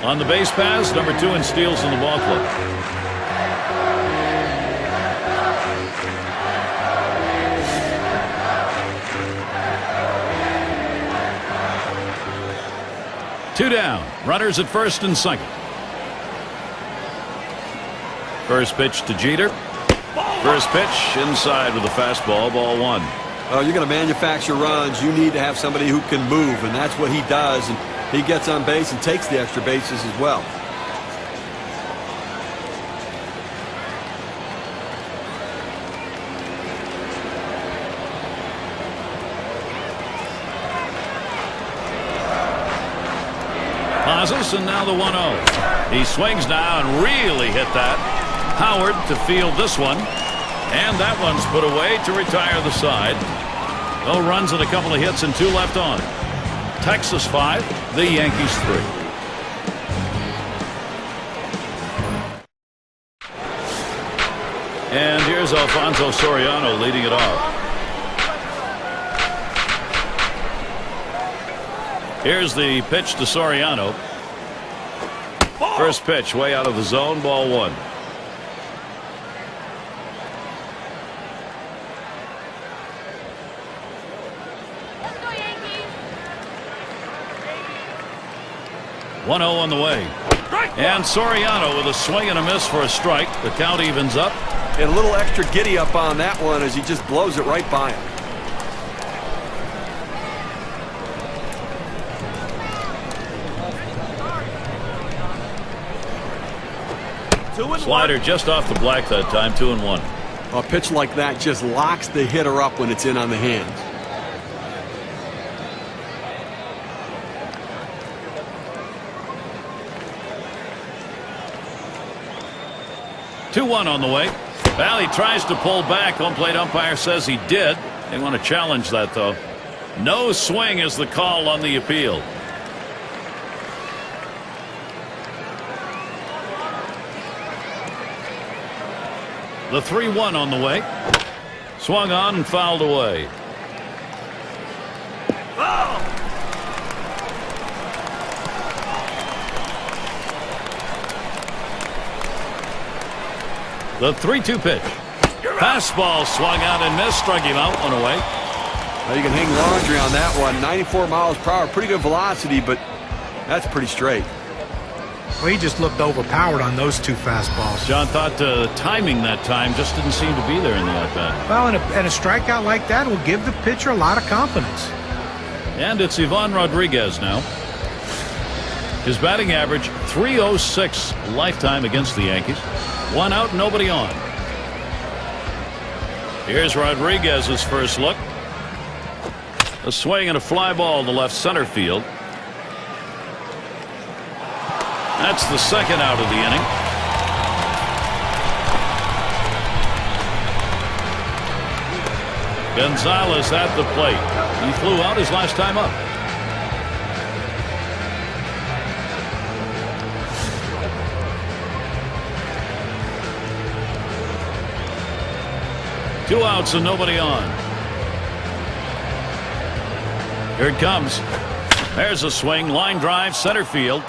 On the base paths, number 2 in steals in the ball club. Two down. Runners at first and second. First pitch to Jeter. First pitch inside with a fastball. Ball 1. You're going to manufacture runs. You need to have somebody who can move, and that's what he does. And he gets on base and takes the extra bases as well. Pauses, and now the 1-0. He swings now and really hit that. Howard to field this one. And that one's put away to retire the side. No runs and a couple of hits and 2 left on. Texas 5, the Yankees 3. And here's Alfonso Soriano leading it off. Here's the pitch to Soriano. First pitch way out of the zone. Ball 1. Let's go, Yankees. 1-0 on the way. And Soriano with a swing and a miss for a strike. The count evens up. And a little extra giddy up on that one as he just blows it right by him. Slider just off the black that time. 2-1. A pitch like that just locks the hitter up when it's in on the hands. Two-1 on the way. Well, he tries to pull back. Home plate umpire says he did. They want to challenge that, though. No swing is the call on the appeal. The 3-1 on the way. Swung on and fouled away. The 3-2 pitch. Fastball swung out and missed. Struck him out. 1 away. Well, you can hang laundry on that one. 94 miles per hour. Pretty good velocity, but that's pretty straight. Well, he just looked overpowered on those 2 fastballs. John thought timing that time just didn't seem to be there in the at-bat. Well, and a strikeout like that will give the pitcher a lot of confidence. And it's Ivan Rodriguez now. His batting average, .306 lifetime against the Yankees. 1 out, nobody on. Here's Rodriguez's first look. A swing and a fly ball to left center field. That's the second out of the inning. Gonzalez at the plate. He flew out his last time up. Two outs and nobody on. Here it comes. There's a swing. Line drive center field.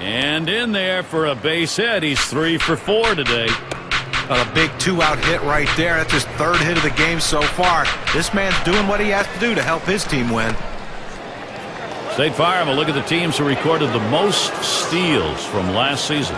And in there for a base hit. He's 3 for 4 today. A big 2-out hit right there. That's his 3rd hit of the game so far. This man's doing what he has to do to help his team win. State Farm will look at the teams who recorded the most steals from last season.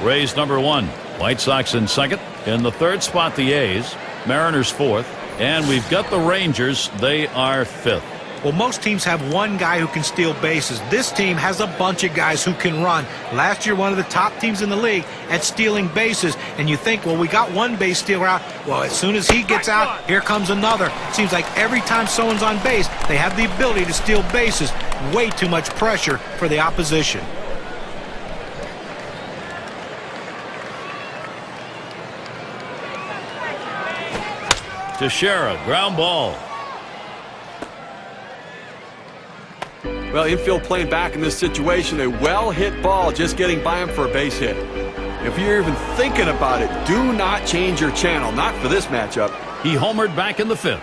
Rays #1, White Sox in 2nd. In the 3rd spot, the A's, Mariners 4th, and we've got the Rangers. They are 5th. Well, most teams have one guy who can steal bases. This team has a bunch of guys who can run. Last year, one of the top teams in the league at stealing bases. And you think, well, we got one base stealer out. Well, as soon as he gets out, here comes another. It seems like every time someone's on base, they have the ability to steal bases. Way too much pressure for the opposition. Teixeira, ground ball. Well, infield playing back in this situation, a well-hit ball just getting by him for a base hit. If you're even thinking about it, do not change your channel. Not for this matchup. He homered back in the 5th.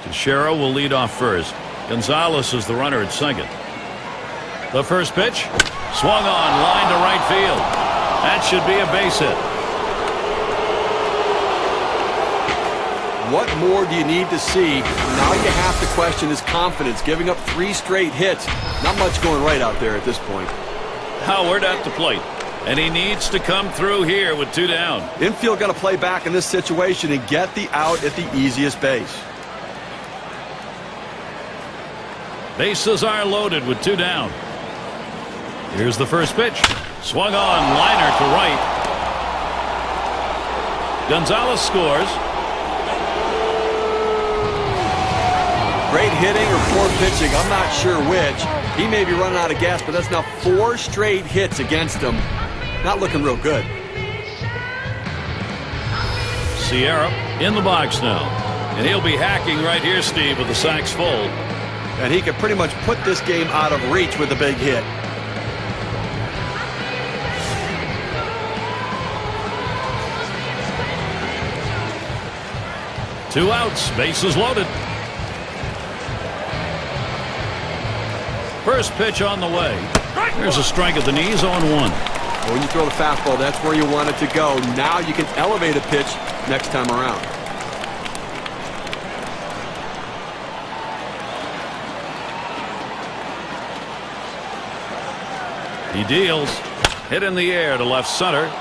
Teixeira will lead off first. Gonzalez is the runner at 2nd. The first pitch, swung on, line to right field. That should be a base hit. What more do you need to see? Now you have to question his confidence. Giving up 3 straight hits. Not much going right out there at this point. Howard at the plate. And he needs to come through here with 2 down. Infield got to play back in this situation and get the out at the easiest base. Bases are loaded with 2 down. Here's the first pitch. Swung on, liner to right. Gonzalez scores. Great hitting or poor pitching, I'm not sure which. He may be running out of gas, but that's now 4 straight hits against him. Not looking real good. Sierra in the box now. And he'll be hacking right here, Steve, with the sacks full. And he could pretty much put this game out of reach with a big hit. Two outs, bases loaded. First pitch on the way. There's a strike at the knees, 0-1. When you throw the fastball, that's where you want it to go. Now you can elevate a pitch next time around. He deals. Hit in the air to left center.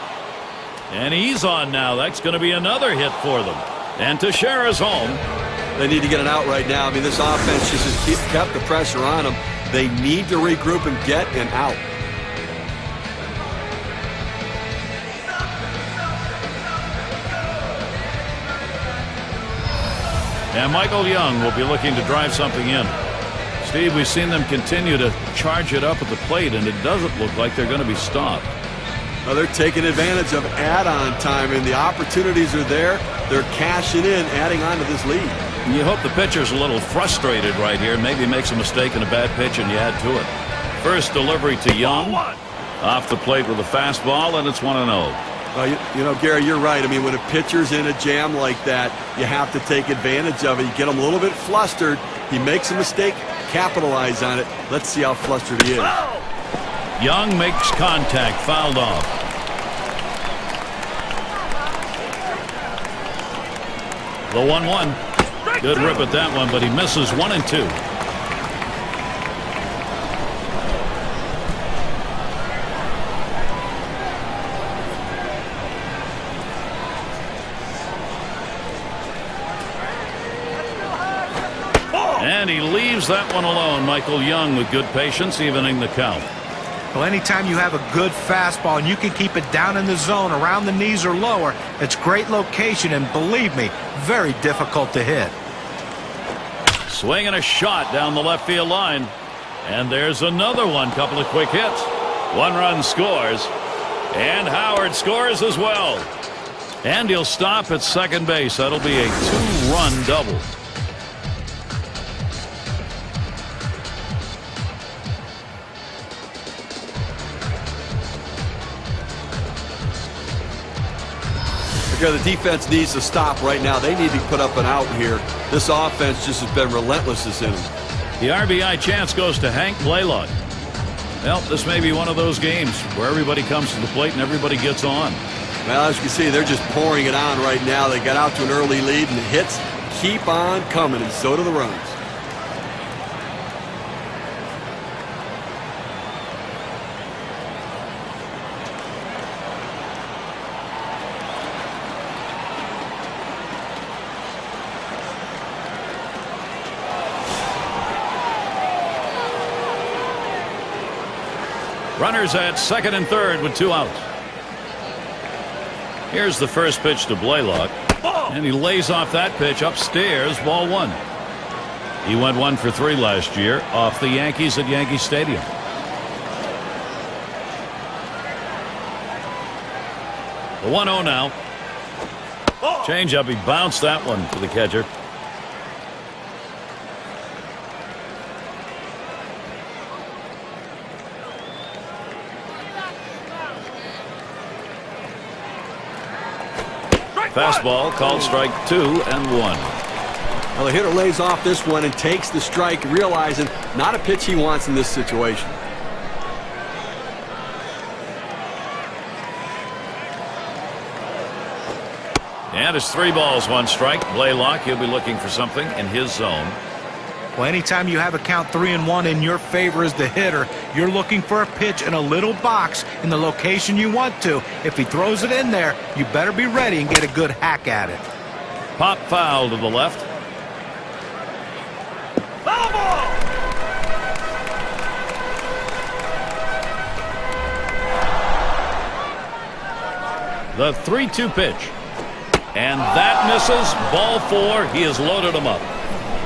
And he's on now. That's going to be another hit for them. And Teixeira's home. They need to get an out right now. I mean, this offense just has kept the pressure on them. They need to regroup and get an out. And Michael Young will be looking to drive something in. Steve, we've seen them continue to charge it up at the plate, and it doesn't look like they're going to be stopped. Well, they're taking advantage of add-on time, and the opportunities are there. They're cashing in, adding on to this lead. You hope the pitcher's a little frustrated right here, maybe makes a mistake in a bad pitch, and you add to it. First delivery to Young. Off the plate with a fastball, and it's 1-0. Well, you know, Gary, you're right. I mean, when a pitcher's in a jam like that, you have to take advantage of it. You get him a little bit flustered. He makes a mistake, capitalize on it. Let's see how flustered he is. Young makes contact, fouled off. The 1-1. Good rip at that one, but he misses 1 and 2. And he leaves that one alone. Michael Young with good patience, evening the count. Well, anytime you have a good fastball and you can keep it down in the zone around the knees or lower, it's great location, and believe me, very difficult to hit. Swing and a shot down the left field line. And there's another one. Couple of quick hits. 1 run scores. And Howard scores as well. And he'll stop at second base. That'll be a 2-run double. The defense needs to stop right now. They need to put up an out here. This offense just has been relentless this inning. The RBI chance goes to Hank Blaylock. Well, this may be one of those games where everybody comes to the plate and everybody gets on. Well, as you can see, they're just pouring it on right now. They got out to an early lead, and the hits keep on coming, and so do the runs. Runners at second and third with 2 outs. Here's the first pitch to Blaylock. And he lays off that pitch upstairs, ball 1. He went 1 for 3 last year off the Yankees at Yankee Stadium. The 1-0 now. Change up. He bounced that one for the catcher. Fastball called strike 2 and 1. Well, the hitter lays off this one and takes the strike, realizing not a pitch he wants in this situation. And it's 3 balls, 1 strike. Blaylock, he'll be looking for something in his zone. Well, anytime you have a count 3-1 in your favor as the hitter, you're looking for a pitch in a little box in the location you want to. If he throws it in there, you better be ready and get a good hack at it. Pop foul to the left. Foul ball! The 3-2 pitch. And that misses. Ball 4. He has loaded him up.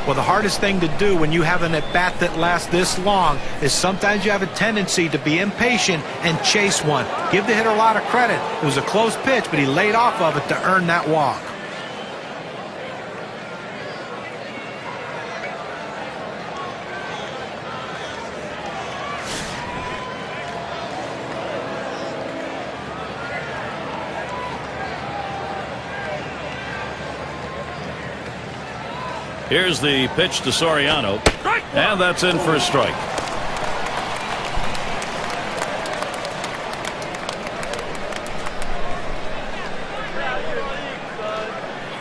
Well, the hardest thing to do when you have an at-bat that lasts this long is sometimes you have a tendency to be impatient and chase one. Give the hitter a lot of credit. It was a close pitch, but he laid off of it to earn that walk. Here's the pitch to Soriano. And that's in for a strike.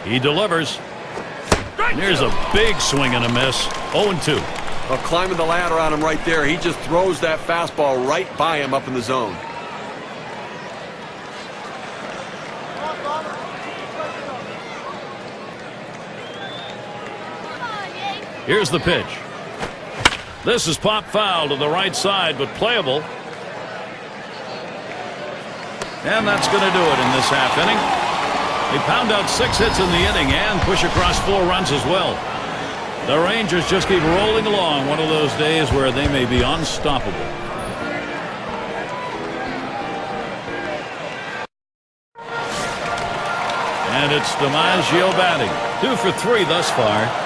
He delivers. Here's a big swing and a miss. 0-2. Well, climbing the ladder on him right there. He just throws that fastball right by him up in the zone. Here's the pitch. This is pop foul to the right side, but playable. And that's going to do it in this half inning. They pound out 6 hits in the inning and push across 4 runs as well. The Rangers just keep rolling along. One of those days where they may be unstoppable. And it's DiMaggio batting. 2 for 3 thus far.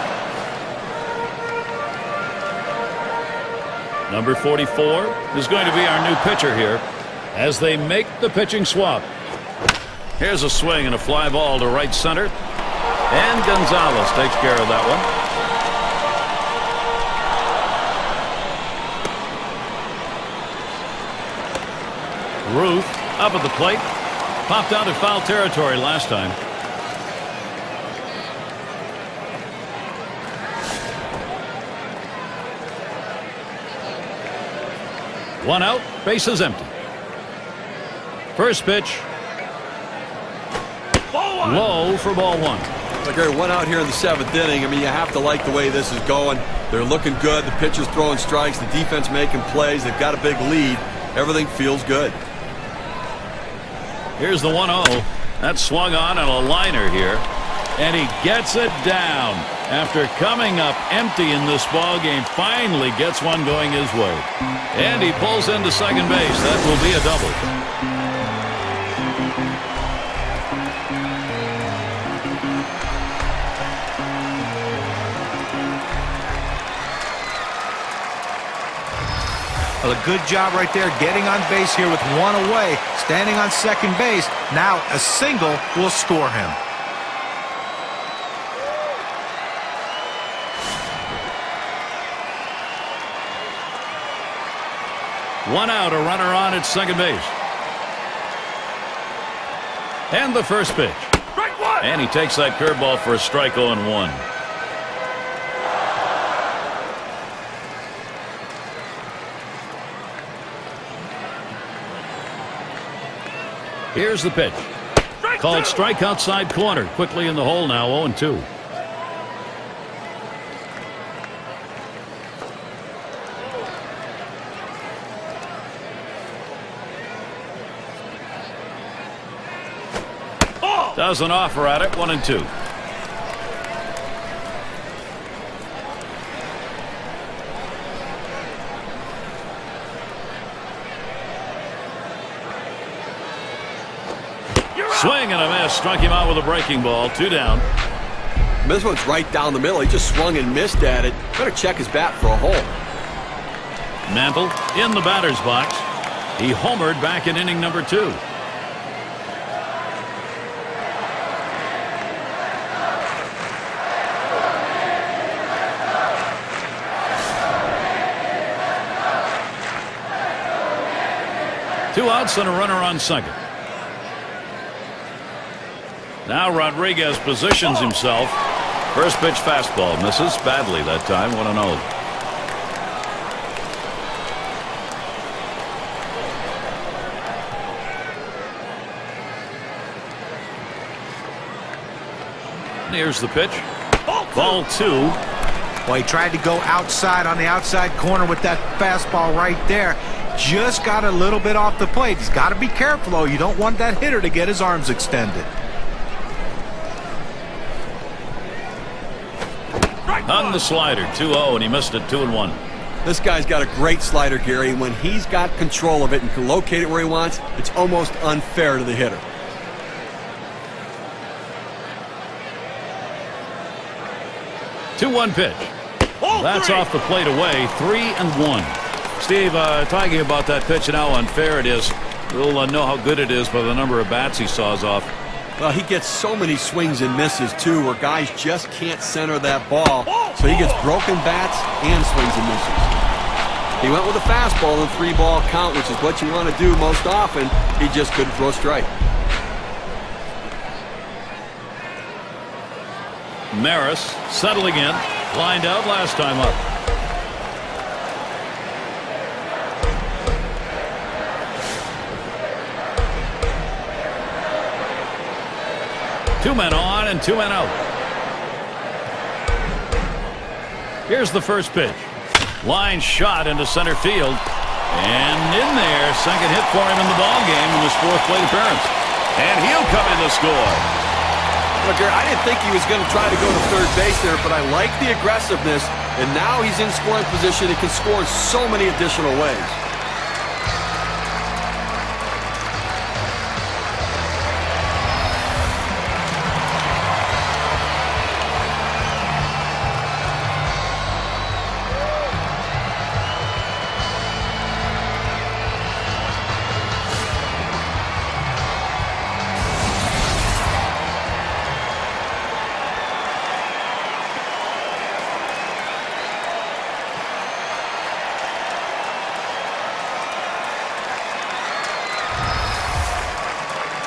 Number 44 is going to be our new pitcher here as they make the pitching swap. Here's a swing and a fly ball to right center. And Gonzalez takes care of that one. Ruth up at the plate. Popped out of foul territory last time. One out, bases empty. First pitch. Low for ball 1. Okay, 1 out here in the 7th inning. I mean, you have to like the way this is going. They're looking good. The pitcher's throwing strikes. The defense making plays. They've got a big lead. Everything feels good. Here's the 1-0. That's swung on a liner here. And he gets it down. After coming up empty in this ball game, finally gets one going his way. And he pulls into second base. That will be a double. Well, a good job right there getting on base here with one away, standing on second base. Now a single will score him. One out, a runner on at second base. And the first pitch. And he takes that curveball for a strike 0-1. Here's the pitch. Called strike outside corner. Quickly in the hole now, 0-2. Doesn't offer at it, 1-2. Swing and a miss. Struck him out with a breaking ball. 2 down. This one's right down the middle. He just swung and missed at it. Better check his bat for a hole. Mantle in the batter's box. He homered back in inning number 2. Two outs and a runner on second. Now Rodriguez positions himself. First pitch fastball misses badly that time. 1-0. Here's the pitch. Ball 2. Well, he tried to go outside on the outside corner with that fastball right there. Just got a little bit off the plate. He's got to be careful, though. You don't want that hitter to get his arms extended. On the slider, 2-0, and he missed it 2-1. This guy's got a great slider, Gary. When he's got control of it and can locate it where he wants, it's almost unfair to the hitter. Two-one pitch. That's off the plate away. 3-1. Steve, talking about that pitch and how unfair it is, we'll know how good it is by the number of bats he saws off. Well, he gets so many swings and misses, too, where guys just can't center that ball. So he gets broken bats and swings and misses. He went with a fastball in 3-ball count, which is what you want to do most often. He just couldn't throw a strike. Maris settling in. Lined out last time up. Two men on and 2 men out. Here's the first pitch. Line shot into center field. And in there, second hit for him in the ball game in his 4th plate appearance. And he'll come in to score. Look, I didn't think he was going to try to go to third base there, but I like the aggressiveness. And now he's in scoring position and can score in so many additional ways.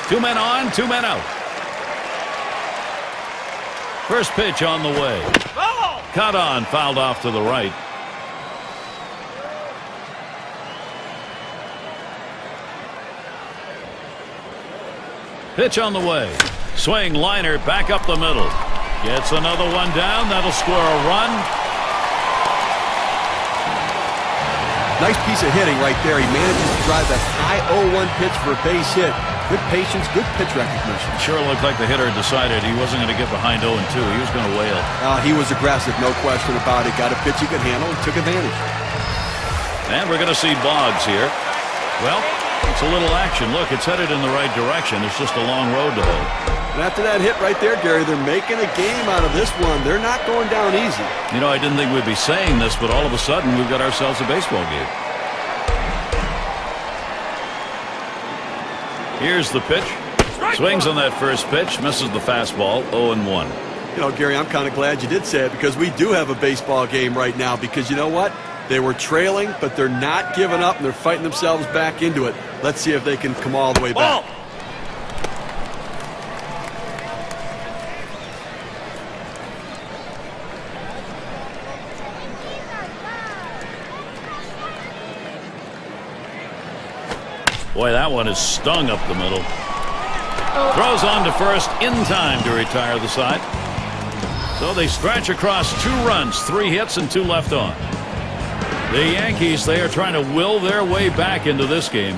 Two men on, 2 men out. First pitch on the way. Caught on, fouled off to the right. Pitch on the way. Swing, liner, back up the middle. Gets another one down. That'll score a run. Nice piece of hitting right there. He manages to drive that high 0-1 pitch for a base hit. Good patience, good pitch recognition. Sure looked like the hitter decided he wasn't going to get behind 0-2. He was going to wail. He was aggressive, no question about it. Got a pitch he could handle and took advantage. And we're going to see Boggs here. Well, it's a little action. Look, it's headed in the right direction. It's just a long road to hoe. And after that hit right there, Gary, they're making a game out of this one. They're not going down easy. You know, I didn't think we'd be saying this, but all of a sudden we've got ourselves a baseball game. Here's the pitch. Swings on that first pitch, misses the fastball, 0-1. You know, Gary, I'm kind of glad you did say it because we do have a baseball game right now because you know what? They were trailing, but they're not giving up, and they're fighting themselves back into it. Let's see if they can come all the way back. Boy, that one is stung up the middle. Throws on to first in time to retire the side. So they stretch across 2 runs, 3 hits, and 2 left on. The Yankees, they are trying to will their way back into this game.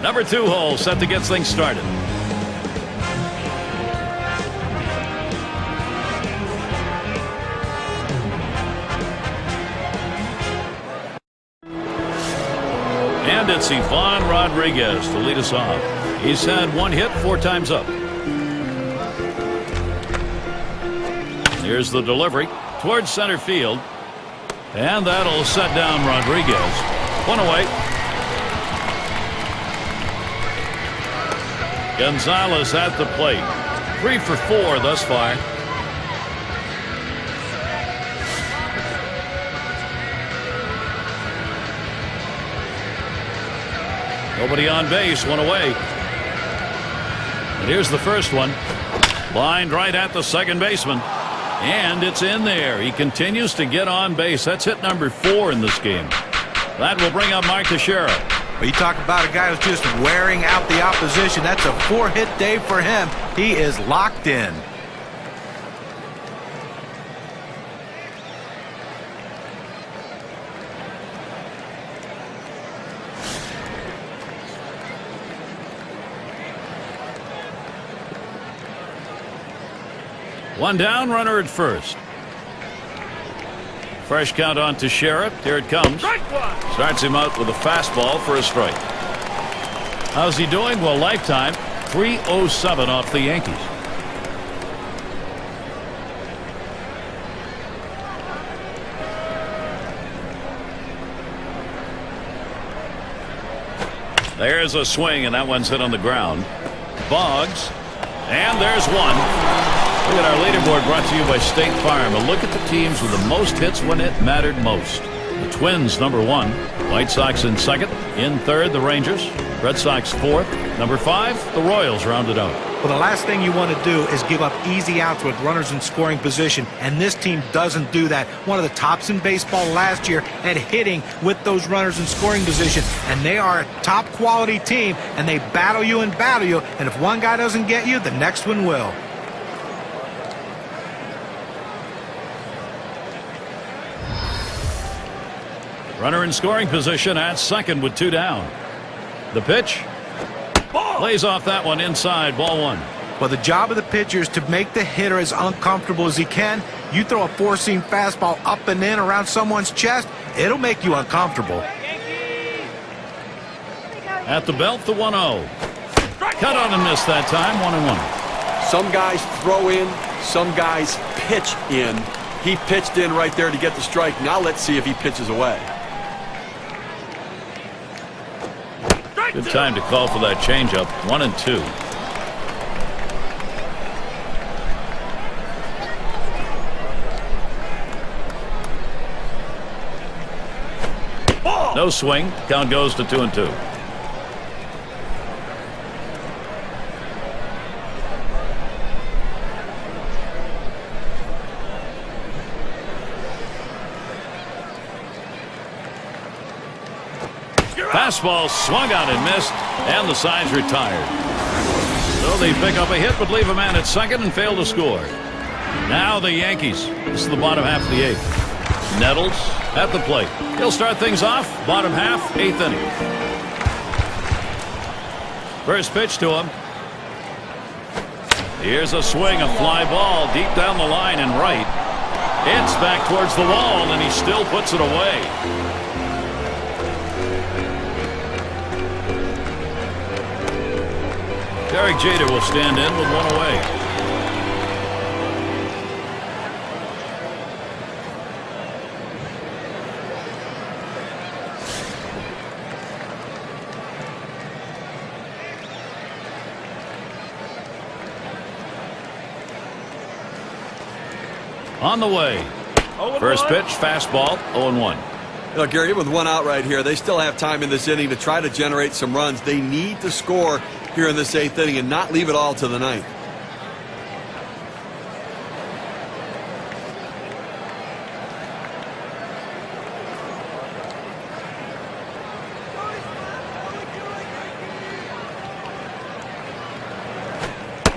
Number 2 hole set to get things started. And it's Ivan Rodriguez to lead us off. He's had 1 hit 4 times up. Here's the delivery towards center field. And that'll set down Rodriguez. 1 away. Gonzalez at the plate. 3 for 4 thus far. Nobody on base, 1 away. And here's the first one. Lined right at the second baseman. And it's in there. He continues to get on base. That's hit number 4 in this game. That will bring up Mark Teixeira. Well, you talk about a guy who's just wearing out the opposition. That's a 4-hit day for him. He is locked in. One down, runner at first. Fresh count on Teixeira. Here it comes. Starts him out with a fastball for a strike. How's he doing? Well, lifetime 307 off the Yankees. There's a swing, and that one's hit on the ground. Boggs. And there's one. Look at our leaderboard brought to you by State Farm. A look at the teams with the most hits when it mattered most. The Twins, number 1. White Sox in second. In third, the Rangers. Red Sox fourth. Number 5, the Royals rounded out. Well, the last thing you want to do is give up easy outs with runners in scoring position, and this team doesn't do that. One of the tops in baseball last year at hitting with those runners in scoring position, and they are a top quality team, and they battle you, and if one guy doesn't get you, the next one will. Runner in scoring position at second with 2 down. The pitch. Lays off that one inside, ball 1. Well, the job of the pitcher is to make the hitter as uncomfortable as he can. You throw a 4-seam fastball up and in around someone's chest, it'll make you uncomfortable. At the belt, the 1-0. Cut on and miss that time, 1-1. Some guys throw in, some guys pitch in. He pitched in right there to get the strike. Now let's see if he pitches away. Good time to call for that changeup. 1-2. No swing. Count goes to 2-2. Fastball swung on and missed, and the side's retired. So they pick up a hit but leave a man at second and fail to score. Now the Yankees. This is the bottom half of the 8th. Nettles at the plate. He'll start things off. Bottom half, 8th inning. First pitch to him. Here's a swing, a fly ball deep down the line and right. It's back towards the wall, and he still puts it away. Derek Jeter will stand in with 1 away. On the way. First pitch, fastball, 0-1. You know, Gary, with one out right here, they still have time in this inning to try to generate some runs. They need to score here in this 8th inning and not leave it all to the 9th.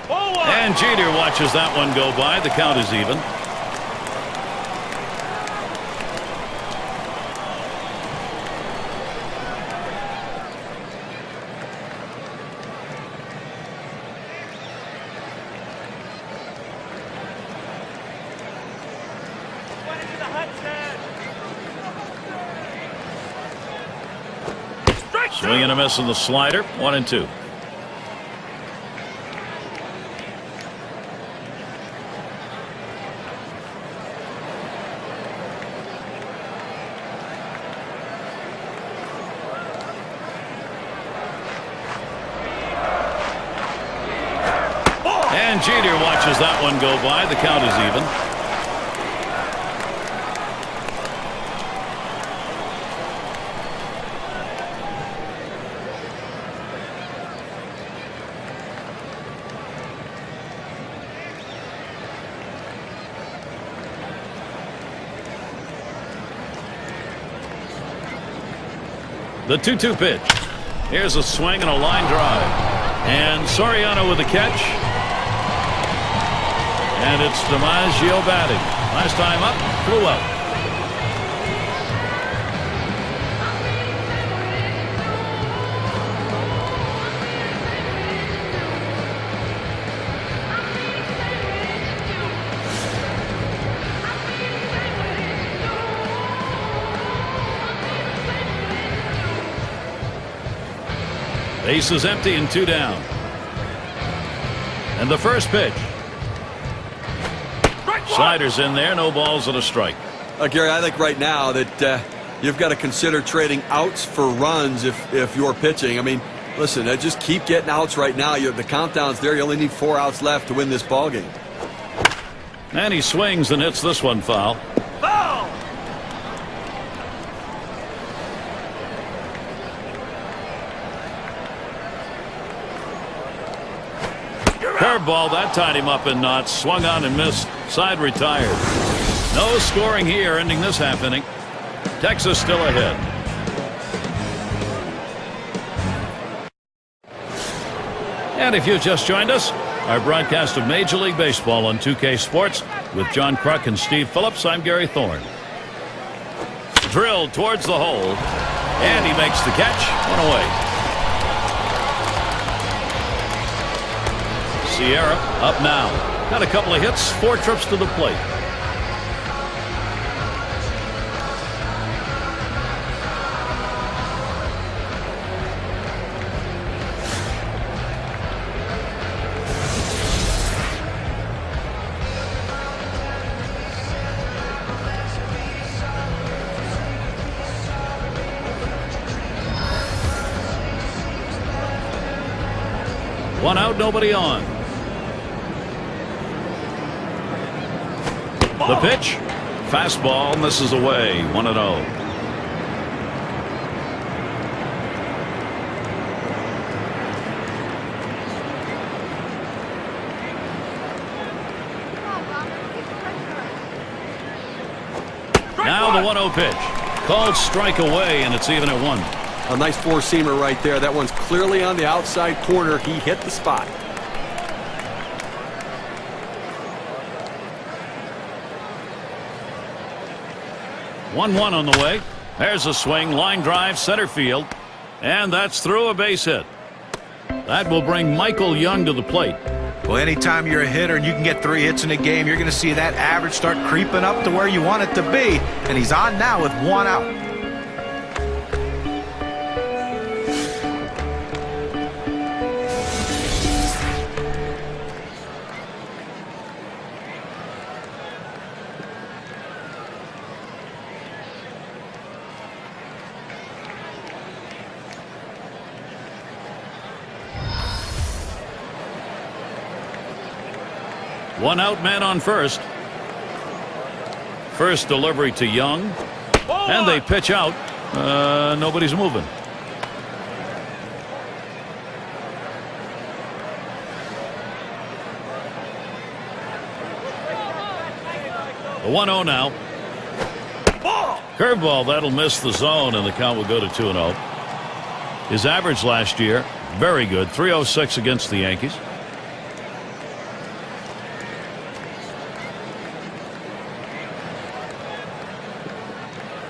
And Jeter watches that one go by. The count is even. Swing and a miss on the slider. 1-2. And Jeter watches that one go by. The count is even. The 2-2 pitch. Here's a swing and a line drive. And Soriano with the catch. And it's DiMaggio batting. Last time up, flew out. Base is empty and 2 down. And the first pitch. Sliders in there, no balls and a strike. Gary, I think right now that you've got to consider trading outs for runs if you're pitching. I mean, listen, just keep getting outs right now. The countdown's there. You only need 4 outs left to win this ball game. And he swings and hits this one foul. Curveball, that tied him up in knots. Swung on and missed. Side retired. No scoring here, ending this half inning. Texas still ahead. And if you've just joined us, our broadcast of Major League Baseball on 2K Sports with John Kruk and Steve Phillips. I'm Gary Thorne. Drilled towards the hole. And he makes the catch. One away. Sierra up now. Got a couple of hits, 4 trips to the plate. One out, nobody on. The pitch, fastball, misses away, 1-0. Now the 1-0 pitch, called strike away, and it's even at 1. A nice 4-seamer right there. That one's clearly on the outside corner. He hit the spot. 1-1 on the way. There's a swing, line drive, center field, and that's through, a base hit. That will bring Michael Young to the plate. Well, anytime you're a hitter and you can get 3 hits in a game, you're going to see that average start creeping up to where you want it to be. And he's on now with 1 out. One out, man on first. First delivery to Young. And they pitch out. Nobody's moving. The 1-0 now. Curveball, that'll miss the zone, and the count will go to 2-0. His average last year, very good. 306 against the Yankees.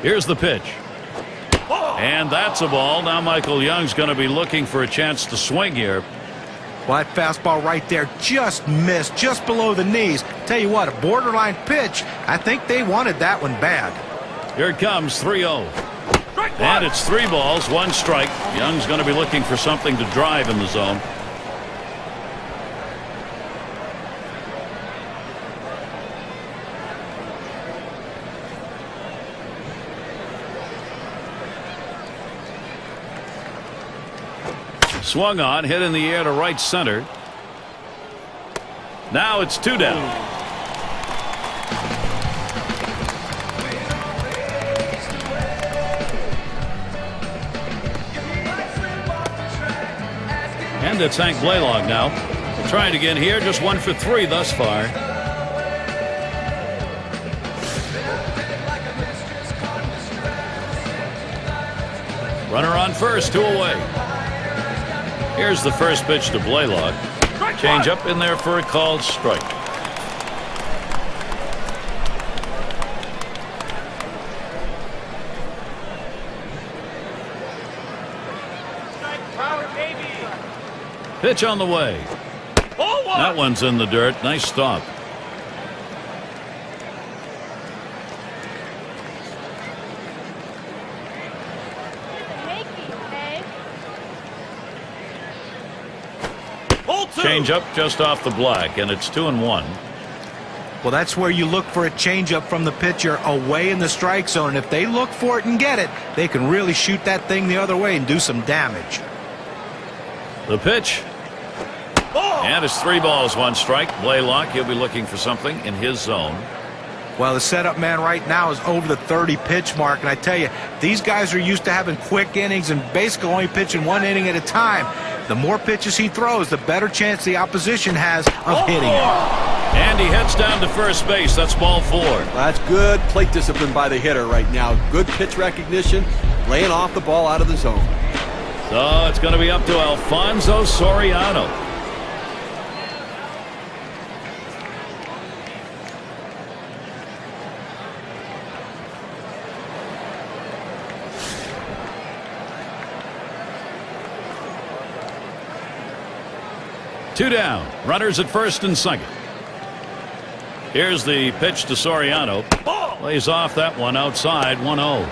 Here's the pitch. And that's a ball. Now Michael Young's going to be looking for a chance to swing here. Well, that fastball right there just missed, just below the knees. Tell you what, a borderline pitch. I think they wanted that one bad. Here it comes, 3-0. And it's 3 balls, 1 strike. Young's going to be looking for something to drive in the zone. Swung on, hit in the air to right center. Now it's 2 down. And it's Hank Blaylock now. Trying again here, just 1 for 3 thus far. Runner on first, 2 away. Here's the first pitch to Blaylock. Change up in there for a called strike. Pitch on the way. That one's in the dirt. Nice stop. Change up just off the black, and it's 2-1. Well, that's where you look for a changeup from the pitcher away in the strike zone. And if they look for it and get it, they can really shoot that thing the other way and do some damage. The pitch. And it's 3 balls, 1 strike. Blaylock, he'll be looking for something in his zone. Well, the setup man right now is over the 30 pitch mark, and I tell you, these guys are used to having quick innings and basically only pitching 1 inning at a time. The more pitches he throws, the better chance the opposition has of hitting him. And he heads down to first base. That's ball 4. That's good plate discipline by the hitter right now. Good pitch recognition, laying off the ball out of the zone. So it's going to be up to Alfonso Soriano. Two down. Runners at first and second. Here's the pitch to Soriano. Lays off that one outside. 1-0.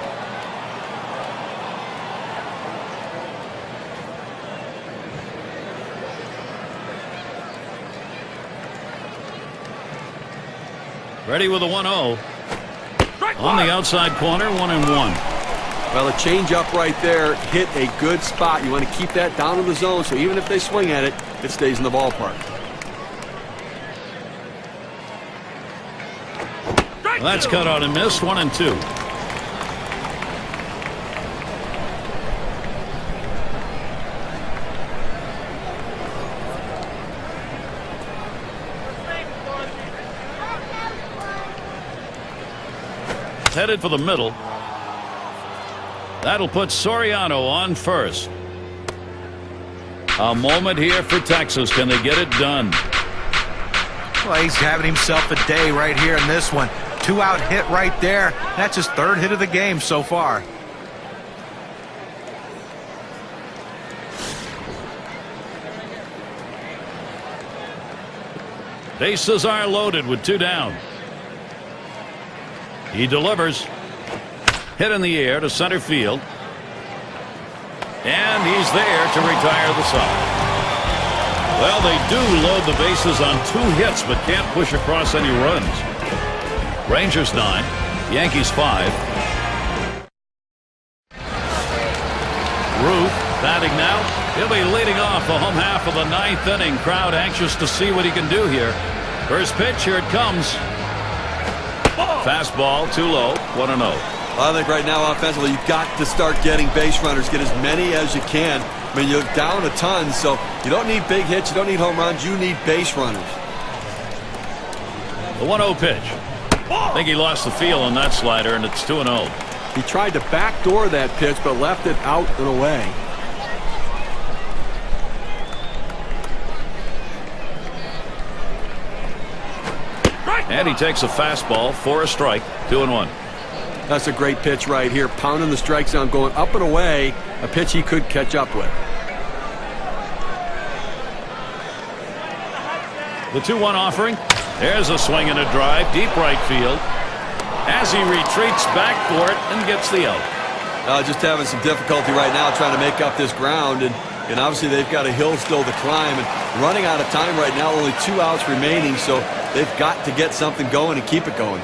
Ready with a 1-0. On the outside corner, 1-1. Well, a changeup right there hit a good spot. You want to keep that down in the zone, so even if they swing at it, it stays in the ballpark. Well, that's cut out and missed. 1-2. Headed for the middle. That'll put Soriano on first. A moment here for Texas. Can they get it done? Well, he's having himself a day right here in this one. 2-out hit right there. That's his 3rd hit of the game so far. Bases are loaded with 2 down. He delivers. Hit in the air to center field. And he's there to retire the side. Well, they do load the bases on 2 hits, but can't push across any runs. Rangers 9, Yankees 5. Ruth batting now. He'll be leading off the home half of the 9th inning. Crowd anxious to see what he can do here. First pitch, here it comes. Fastball too low. 1-0. I think right now offensively you've got to start getting base runners. Get as many as you can. I mean, you're down a ton, so you don't need big hits. You don't need home runs. You need base runners. The 1-0 pitch. I think he lost the feel on that slider, and it's 2-0. He tried to backdoor that pitch, but left it out and away. And he takes a fastball for a strike. 2-1. That's a great pitch right here. Pounding the strike zone, going up and away. A pitch he could catch up with. The 2-1 offering. There's a swing and a drive. Deep right field. As he retreats back for it and gets the out. Just having some difficulty right now trying to make up this ground. And obviously they've got a hill still to climb. And running out of time right now. Only 2 outs remaining. So they've got to get something going and keep it going.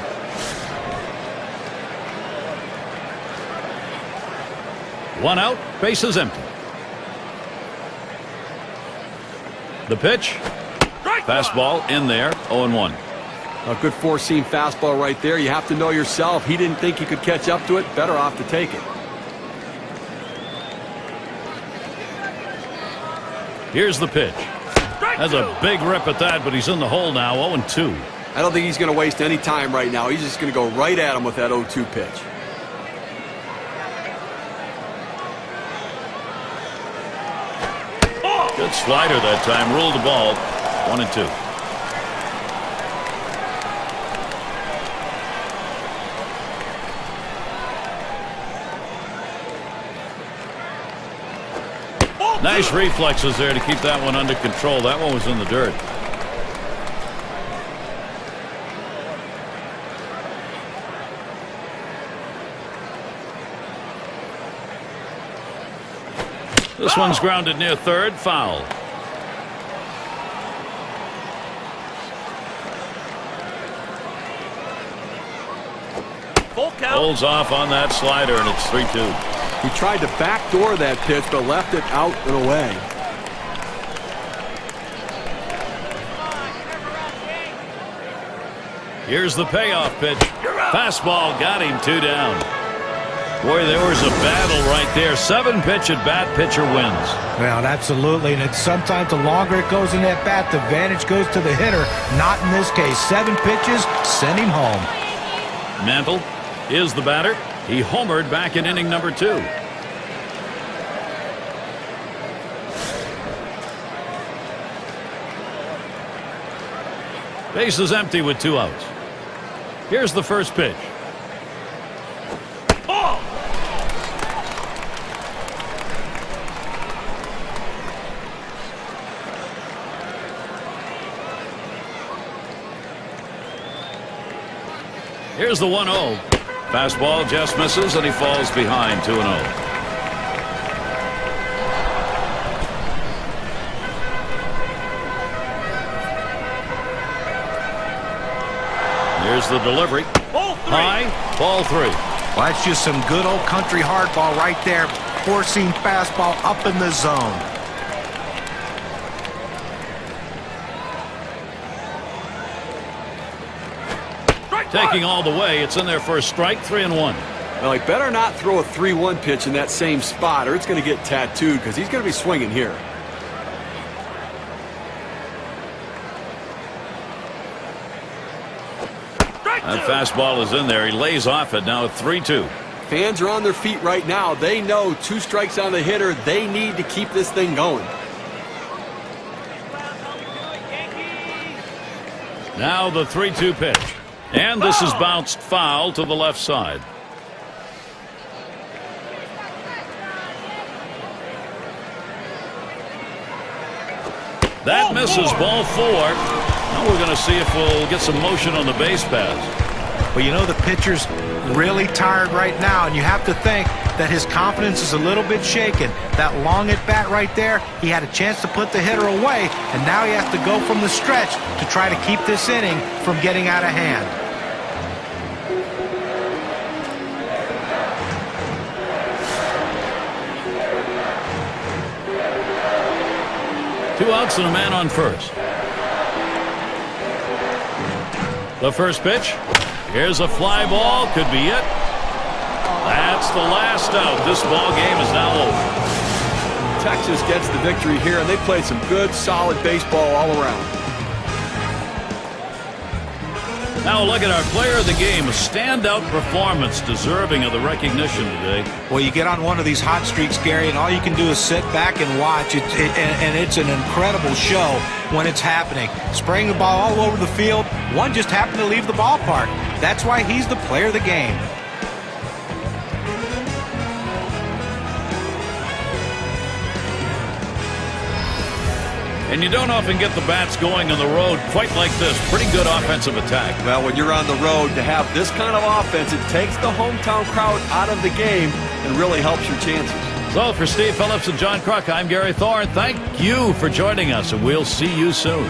One out, bases empty. The pitch. Fastball in there, 0-1. A good four-seam fastball right there. You have to know yourself. He didn't think he could catch up to it. Better off to take it. Here's the pitch. That's a big rip at that, but he's in the hole now, 0-2. I don't think he's going to waste any time right now. He's just going to go right at him with that 0-2 pitch. Good slider that time. Ruled the ball. 1-2. Nice reflexes there to keep that one under control. That one was in the dirt. This one's grounded near third. Foul. Full count. Holds off on that slider, and it's 3-2. He tried to backdoor that pitch, but left it out and away. Here's the payoff pitch. Fastball got him. 2 down. Boy, there was a battle right there. 7-pitch at bat, pitcher wins. Well, absolutely, and it's sometimes the longer it goes in that bat, the advantage goes to the hitter. Not in this case. 7 pitches, send him home. Mantle is the batter. He homered back in inning number 2. Base is empty with 2 outs. Here's the first pitch. Here's the 1-0. Fastball just misses, and he falls behind. 2-0. Here's the delivery. High, ball 3. Well, that's just some good old country hardball right there. Four-seam fastball up in the zone. Taking all the way. It's in there for a strike. 3-1. Well, he better not throw a 3-1 pitch in that same spot, or it's going to get tattooed because he's going to be swinging here. That fastball is in there. He lays off it. Now 3-2. Fans are on their feet right now. They know 2 strikes on the hitter. They need to keep this thing going. Now the 3-2 pitch. And this is bounced foul to the left side. That misses, ball 4. Now we're going to see if we'll get some motion on the base pass. Well, you know, the pitcher's really tired right now, and you have to think that his confidence is a little bit shaken. That long at bat right there, he had a chance to put the hitter away, and now he has to go from the stretch to try to keep this inning from getting out of hand. Two outs and a man on first. The first pitch. Here's a fly ball. Could be it. That's the last out. This ball game is now over. Texas gets the victory here, and they played some good, solid baseball all around. Now look at our player of the game. A standout performance deserving of the recognition today. Well, you get on one of these hot streaks, Gary, and all you can do is sit back and watch. And it's an incredible show when it's happening. Spraying the ball all over the field. One just happened to leave the ballpark. That's why he's the player of the game. And you don't often get the bats going on the road quite like this. Pretty good offensive attack. Well, when you're on the road, to have this kind of offense, it takes the hometown crowd out of the game and really helps your chances. So for Steve Phillips and John Kruk, I'm Gary Thorne. Thank you for joining us, and we'll see you soon.